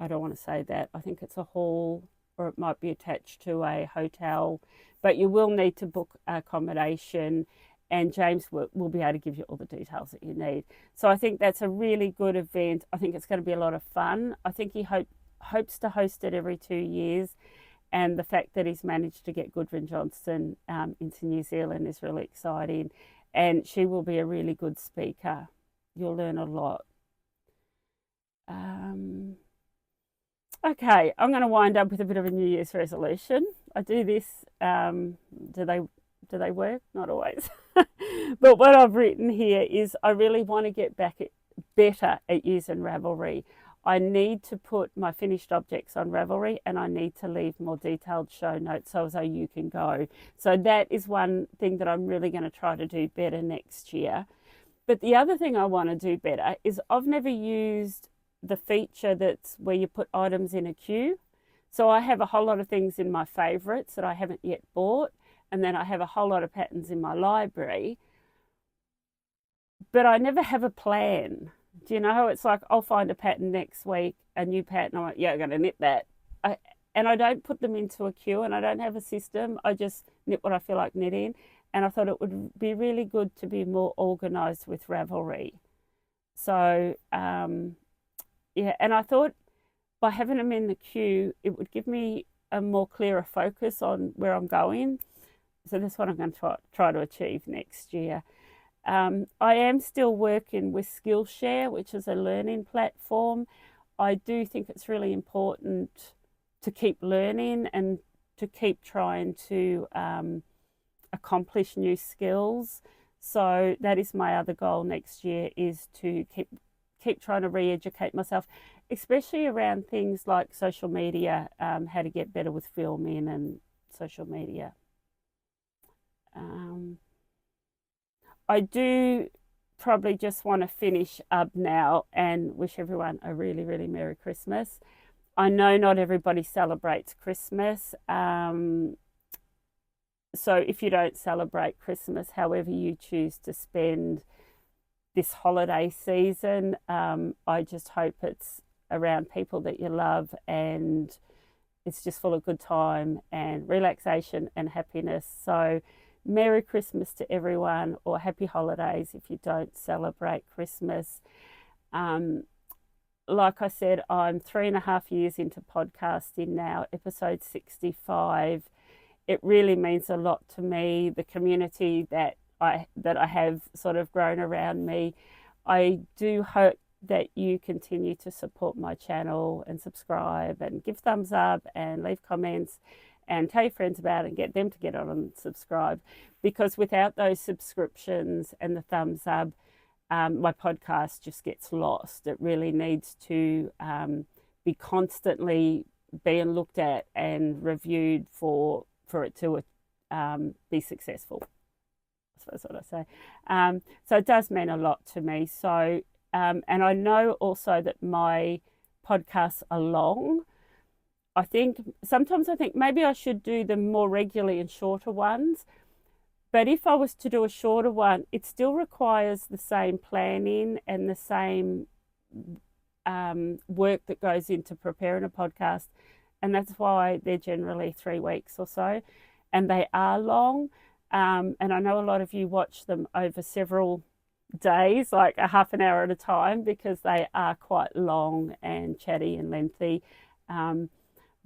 don't want to say that. I think it's a hall, or it might be attached to a hotel, but you will need to book accommodation, and James will be able to give you all the details that you need. So I think that's a really good event. I think it's going to be a lot of fun. I think he hopes to host it every 2 years, and the fact that he's managed to get Gudrun Johnson into New Zealand is really exciting, and she will be a really good speaker. You'll learn a lot. Okay, I'm going to wind up with a bit of a New Year's resolution. I do this. Do they work? Not always. But what I've written here is I really want to get better at using Ravelry. I need to put my finished objects on Ravelry, and I need to leave more detailed show notes so you can go. So that is one thing that I'm really going to try to do better next year. But the other thing I want to do better is I've never used the feature that's where you put items in a queue. So I have a whole lot of things in my favorites that I haven't yet bought, and then I have a whole lot of patterns in my library, but I never have a plan. Do you know? It's like I'll find a pattern next week, a new pattern. I'm like, yeah, I'm going to knit that. And I don't put them into a queue, and I don't have a system. I just knit what I feel like knitting. And I thought it would be really good to be more organised with Ravelry. So, yeah, and I thought by having them in the queue, it would give me a more clearer focus on where I'm going. So that's what I'm going to try to achieve next year. I am still working with Skillshare, which is a learning platform. I do think it's really important to keep learning and to keep trying to accomplish new skills. So that is my other goal next year, is to keep trying to re-educate myself, especially around things like social media, how to get better with filming and social media. I do probably just want to finish up now and wish everyone a really, really Merry Christmas. I know not everybody celebrates Christmas. So if you don't celebrate Christmas, however you choose to spend this holiday season, I just hope it's around people that you love, and it's just full of good time and relaxation and happiness. So Merry Christmas to everyone, or happy holidays if you don't celebrate Christmas. Like I said, I'm 3.5 years into podcasting now, episode 65. It really means a lot to me, the community that I have sort of grown around me. I do hope that you continue to support my channel and subscribe and give thumbs up and leave comments and tell your friends about it and get them to get on and subscribe, because without those subscriptions and the thumbs up, my podcast just gets lost. It really needs to be constantly being looked at and reviewed for it to be successful. That's what I say. So it does mean a lot to me. So and I know also that my podcasts are long. Sometimes I think maybe I should do them more regularly and shorter ones. But if I was to do a shorter one, it still requires the same planning and the same work that goes into preparing a podcast. And that's why they're generally 3 weeks or so. And they are long. And I know a lot of you watch them over several days, like a half an hour at a time, because they are quite long and chatty and lengthy.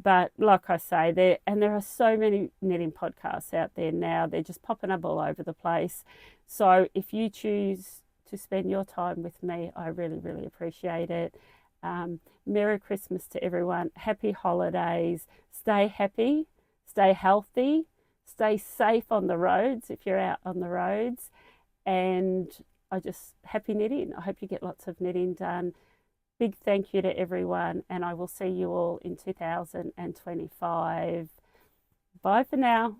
But like I say, there are so many knitting podcasts out there now. They're just popping up all over the place. So if you choose to spend your time with me, I really, really appreciate it. Merry Christmas to everyone. Happy holidays. Stay happy. Stay healthy. Stay safe on the roads if you're out on the roads. And happy knitting. I hope you get lots of knitting done. Big thank you to everyone, and I will see you all in 2025. Bye for now.